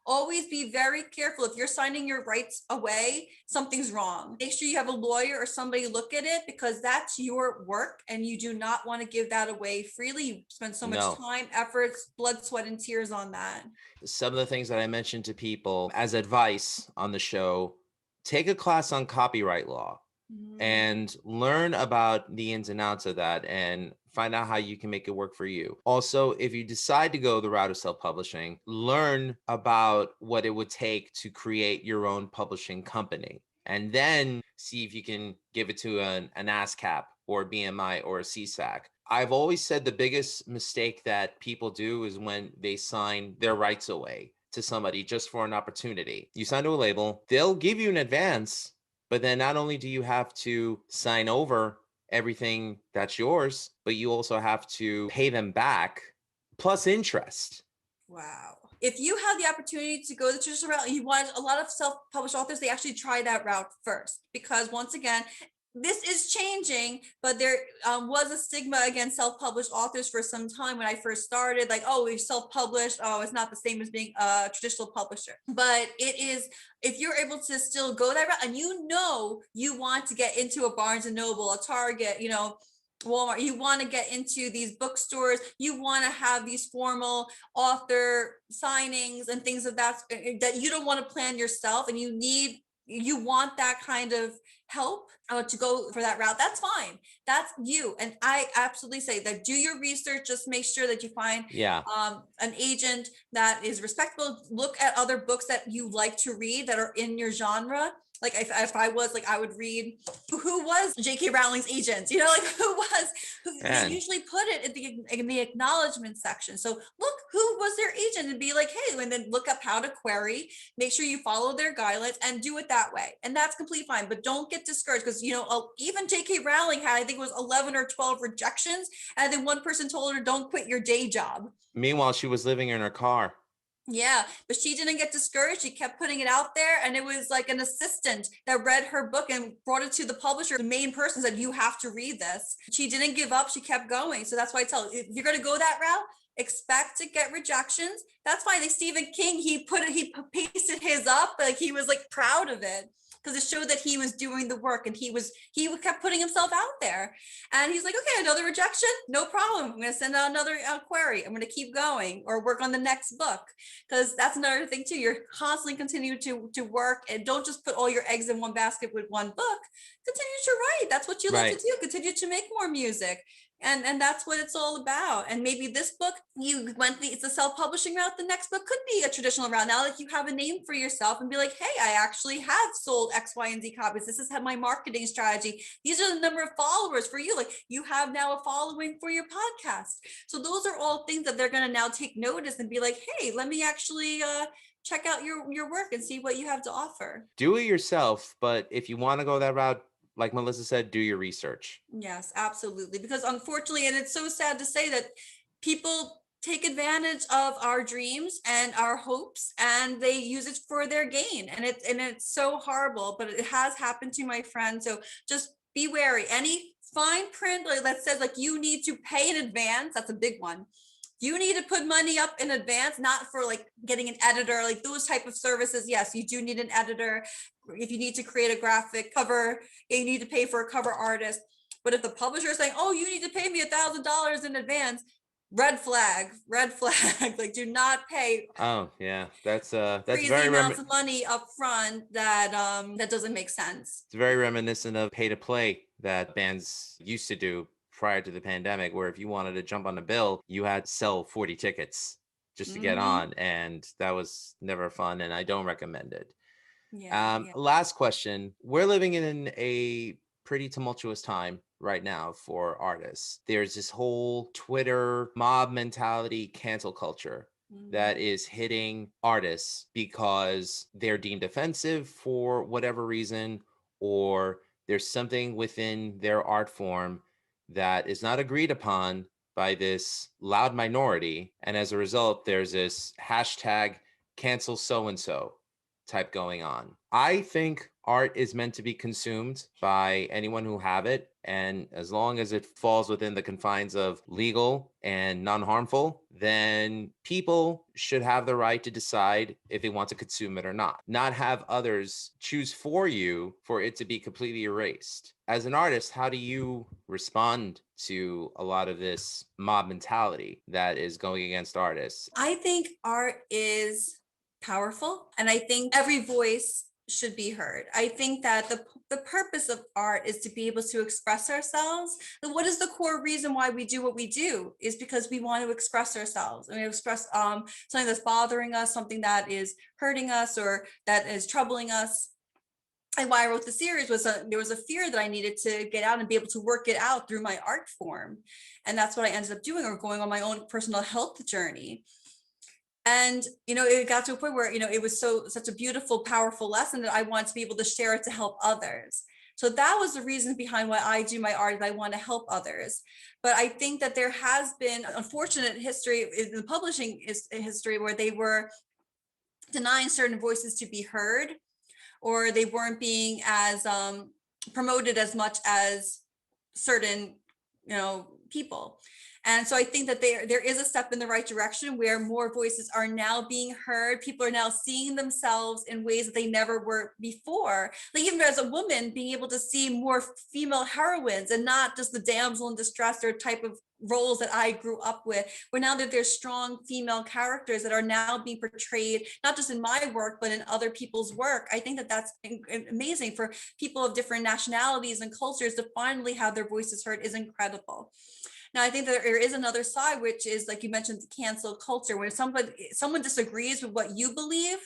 Always be very careful. If you're signing your rights away, something's wrong. Make sure you have a lawyer or somebody look at it, because that's your work and you do not want to give that away freely. You spend so much No. time, efforts, blood, sweat, and tears on that. Some of the things that I mentioned to people as advice on the show: take a class on copyright law and learn about the ins and outs of that and find out how you can make it work for you. Also, if you decide to go the route of self-publishing, learn about what it would take to create your own publishing company, and then see if you can give it to an ASCAP or BMI or a CSAC. I've always said the biggest mistake that people do is when they sign their rights away to somebody just for an opportunity. You sign to a label, they'll give you an advance, but then not only do you have to sign over everything that's yours, but you also have to pay them back plus interest. Wow. If you have the opportunity to go the traditional route, you want a lot of self-published authors, they actually try that route first, because once again, this is changing, but there was a stigma against self-published authors for some time when I first started. Like, oh, we're self-published. Oh, it's not the same as being a traditional publisher. But it is, if you're able to still go that route, and you want to get into a Barnes and Noble, a Target, Walmart, you want to get into these bookstores, you want to have these formal author signings and things of that you don't want to plan yourself, and you want that kind of help to go for that route, that's fine. That's you. And I absolutely say that do your research. Just make sure that you find an agent that is respectable. Look at other books that you like to read that are in your genre. Like if I was like, I would read who was J.K. Rowling's agent, they usually put it in the acknowledgement section. So look who was their agent and be like, hey, and then look up how to query, make sure you follow their guidelines and do it that way. And that's completely fine, but don't get discouraged, because, even J.K. Rowling had, I think it was 11 or 12 rejections. And then one person told her, don't quit your day job. Meanwhile, she was living in her car. Yeah, but she didn't get discouraged. She kept putting it out there, and it was like an assistant that read her book and brought it to the publisher. The main person said, you have to read this. She didn't give up. She kept going. So that's why I tell you, if you're going to go that route, expect to get rejections. That's why Stephen King, he pasted his up, like he was like proud of it, because it showed that he was doing the work, and he kept putting himself out there. And he's like, okay, another rejection, no problem. I'm going to send out another query. I'm going to keep going or work on the next book, because that's another thing too. You're constantly continuing to work, and don't just put all your eggs in one basket with one book. Continue to write. That's what you love to do. Continue to make more music. And that's what it's all about. And maybe this book, it's a self-publishing route. The next book could be a traditional route. Now that you have a name for yourself and be like, hey, I actually have sold X, Y, and Z copies. This is my marketing strategy. These are the number of followers for you. Like, you have now a following for your podcast. So those are all things that they're going to now take notice and be like, hey, let me actually check out your work and see what you have to offer. Do it yourself. But if you want to go that route, like Melissa said, do your research. Yes, absolutely. Because unfortunately, and it's so sad to say that people take advantage of our dreams and our hopes, and they use it for their gain. And it's so horrible, but it has happened to my friend. So just be wary. Any fine print that says like you need to pay in advance, that's a big one. You need to put money up in advance, not for like getting an editor, like those type of services. Yes, you do need an editor. If you need to create a graphic cover, you need to pay for a cover artist. But if the publisher is saying, oh, you need to pay me $1,000 in advance, red flag, like do not pay. Oh yeah, that's crazy very amounts of money up front that doesn't make sense. It's very reminiscent of pay to play that bands used to do prior to the pandemic, where if you wanted to jump on the bill, you had to sell 40 tickets just to get on, and that was never fun, and I don't recommend it. Yeah. Last question. We're living in a pretty tumultuous time right now for artists. There's this whole Twitter mob mentality, cancel culture that is hitting artists because they're deemed offensive for whatever reason, or there's something within their art form that is not agreed upon by this loud minority. And as a result, there's this hashtag cancel so and so type going on. I think art is meant to be consumed by anyone who have it. And as long as it falls within the confines of legal and non-harmful, then people should have the right to decide if they want to consume it or not have others choose for you for it to be completely erased. As an artist, how do you respond to a lot of this mob mentality that is going against artists? I think art is powerful, and I think every voice should be heard. I think that the purpose of art is to be able to express ourselves. And what is the core reason why we do what we do is because we want to express ourselves, and we express something that's bothering us, something that is hurting us, or that is troubling us. And why I wrote the series was there was a fear that I needed to get out and be able to work it out through my art form. And that's what I ended up doing, or going on my own personal health journey. And, it got to a point where, it was such a beautiful, powerful lesson that I wanted to be able to share it to help others. So that was the reason behind why I do my art, that I want to help others. But I think that there has been unfortunate history in the publishing history where they were denying certain voices to be heard, or they weren't being as promoted as much as certain, people. And so I think that there is a step in the right direction where more voices are now being heard. People are now seeing themselves in ways that they never were before. Like even as a woman, being able to see more female heroines and not just the damsel in distress or type of roles that I grew up with, where now that there's strong female characters that are now being portrayed, not just in my work, but in other people's work. I think that that's amazing for people of different nationalities and cultures to finally have their voices heard is incredible. Now, I think that there is another side, which is like you mentioned, the cancel culture, where someone disagrees with what you believe,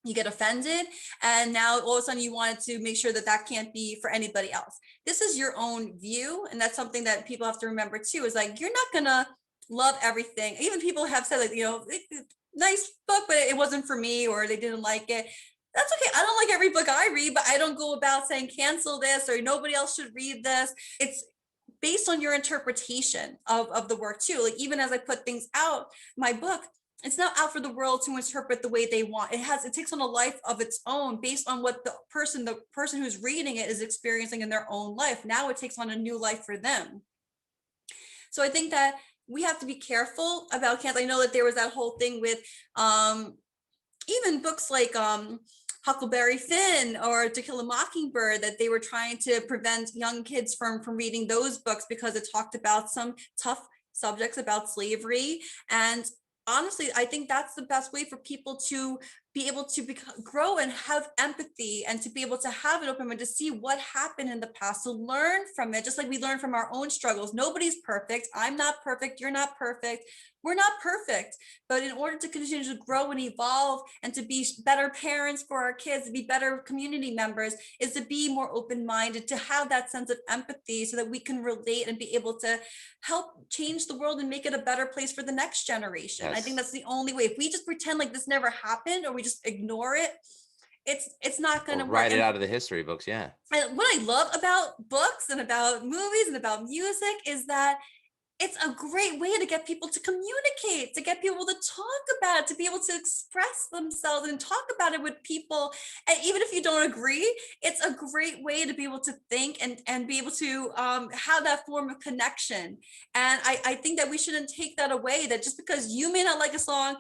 you get offended, and now all of a sudden you wanted to make sure that that can't be for anybody else. This is your own view, and that's something that people have to remember too, is like, you're not gonna love everything. Even people have said like, nice book, but it wasn't for me, or they didn't like it. That's okay. I don't like every book I read, but I don't go about saying cancel this or nobody else should read this. It's based on your interpretation of the work too. Like even as I put things out, my book, it's not out for the world to interpret the way they want. It takes on a life of its own based on what the person who's reading it is experiencing in their own life. Now it takes on a new life for them. So I think that we have to be careful about cancel. I know that there was that whole thing with even books like Huckleberry Finn or To Kill a Mockingbird, that they were trying to prevent young kids from reading those books because it talked about some tough subjects about slavery. And honestly, I think that's the best way for people to be able to grow and have empathy, and to be able to have an open mind to see what happened in the past, to learn from it, just like we learn from our own struggles. Nobody's perfect. I'm not perfect. You're not perfect. We're not perfect. But in order to continue to grow and evolve and to be better parents for our kids, to be better community members, is to be more open-minded, to have that sense of empathy so that we can relate and be able to help change the world and make it a better place for the next generation. Yes. I think that's the only way. If we just pretend like this never happened, or we just ignore it, it's not going to work. Write it out of the history books. Yeah. And what I love about books and about movies and about music is that it's a great way to get people to communicate, to get people to talk about it, to be able to express themselves and talk about it with people. And even if you don't agree, it's a great way to be able to think and be able to have that form of connection. And I think that we shouldn't take that away, that just because you may not like a song,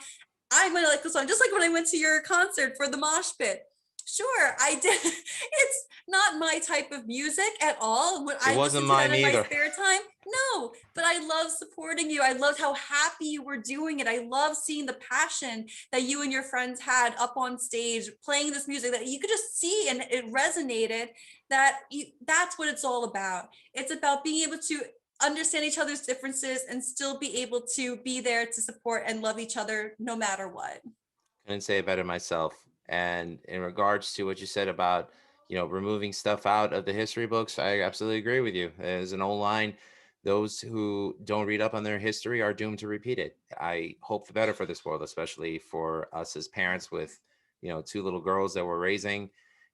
I'm going to like the song. Just like when I went to your concert for the mosh pit. Sure, I did. It's not my type of music at all. When I wasn't listen to mine that in my either. spare time, no. But I love supporting you. I loved how happy you were doing it. I love seeing the passion that you and your friends had up on stage, playing this music that you could just see, and it resonated. That's what it's all about. It's about being able to understand each other's differences and still be able to be there to support and love each other no matter what. Couldn't say it better myself. And in regards to what you said about, removing stuff out of the history books, I absolutely agree with you. There's an old line, those who don't read up on their history are doomed to repeat it. I hope the better for this world, especially for us as parents with, two little girls that we're raising.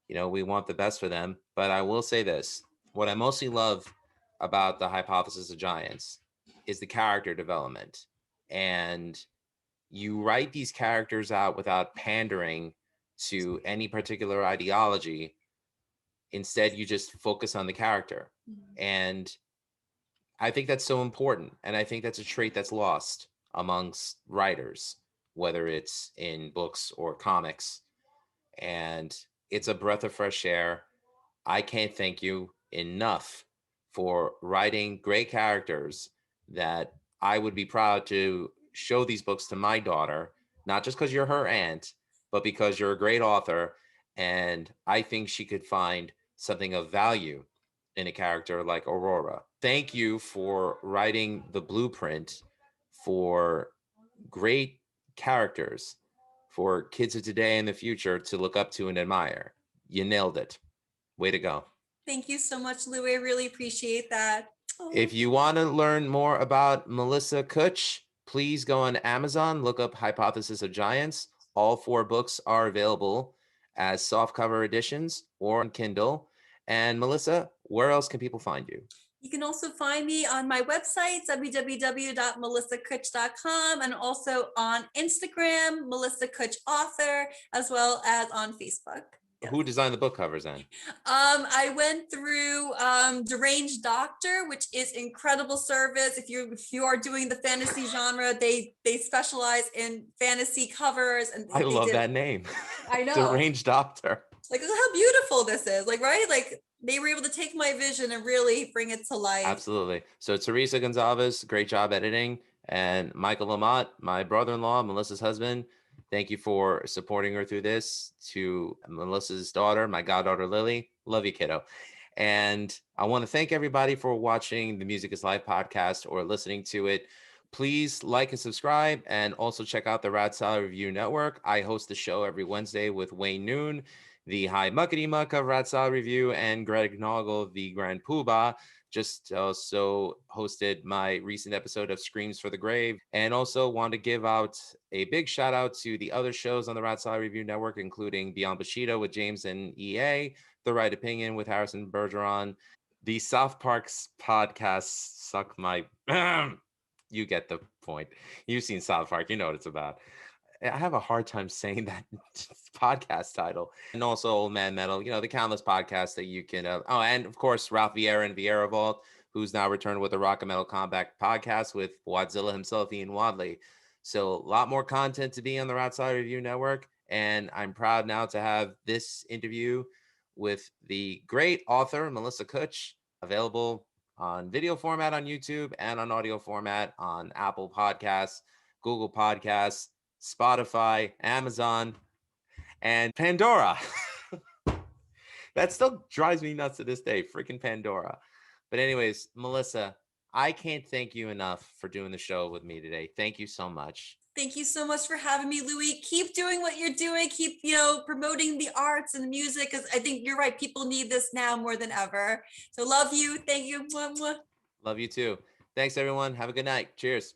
We want the best for them. But I will say this, what I mostly love about the hypothesis of giants is the character development. And you write these characters out without pandering to any particular ideology. Instead, you just focus on the character. And I think that's so important. And I think that's a trait that's lost amongst writers, whether it's in books or comics. And it's a breath of fresh air. I can't thank you enough for writing great characters that I would be proud to show these books to my daughter, not just because you're her aunt, but because you're a great author. And I think she could find something of value in a character like Aurora. Thank you for writing the blueprint for great characters for kids of today and the future to look up to and admire. You nailed it. Way to go. Thank you so much, Louie. I really appreciate that. If you want to learn more about Melissa Kuch, please go on Amazon, look up Hypothesis of Giants. All 4 books are available as softcover editions or on Kindle. And Melissa, where else can people find you? You can also find me on my website, www.melissakuch.com, and also on Instagram, Melissa Kuch Author, as well as on Facebook. Yes. Who designed the book covers then? I went through Deranged Doctor, which is incredible service. If you are doing the fantasy genre, they specialize in fantasy covers, and I love that name. I know. Deranged Doctor. Like, look how beautiful this is. Like, right? Like, they were able to take my vision and really bring it to life. Absolutely. So Teresa Gonzalez, great job editing. And Michael Lamont, my brother-in-law, Melissa's husband, thank you for supporting her through this. To Melissa's daughter, my goddaughter, Lily, love you, kiddo. And I want to thank everybody for watching the Music is Life podcast or listening to it. Please like and subscribe, and also check out the Rad Salad Review Network. I host the show every Wednesday with Wayne Noon, the High Muckety Muck of Rad Salad Review, and Greg Noggle, the Grand Poobah. Just also hosted my recent episode of Screams for the Grave, and also want to give out a big shout out to the other shows on the Rat Salad Review Network, including Beyond Bushido with James and EA, The Right Opinion with Harrison Bergeron, the South Park's podcast, Suck My... You get the point. You've seen South Park. You know what it's about. I have a hard time saying that podcast title. And also Old Man Metal, the countless podcasts that you can... and of course, Ralph Vieira and Vieira Vault, who's now returned with the Rock and Metal Combat podcast with Wadzilla himself, Ian Wadley. So a lot more content to be on the Rat Salad Review Network. And I'm proud now to have this interview with the great author, Melissa Kuch, available on video format on YouTube and on audio format on Apple Podcasts, Google Podcasts, Spotify, Amazon, and Pandora. That still drives me nuts to this day, freaking Pandora. But anyways, Melissa, I can't thank you enough for doing the show with me today. Thank you so much. Thank you so much for having me, Louie. Keep doing what you're doing. Keep, promoting the arts and the music, because I think you're right. People need this now more than ever. So love you. Thank you. Mwah, mwah. Love you too. Thanks, everyone. Have a good night. Cheers.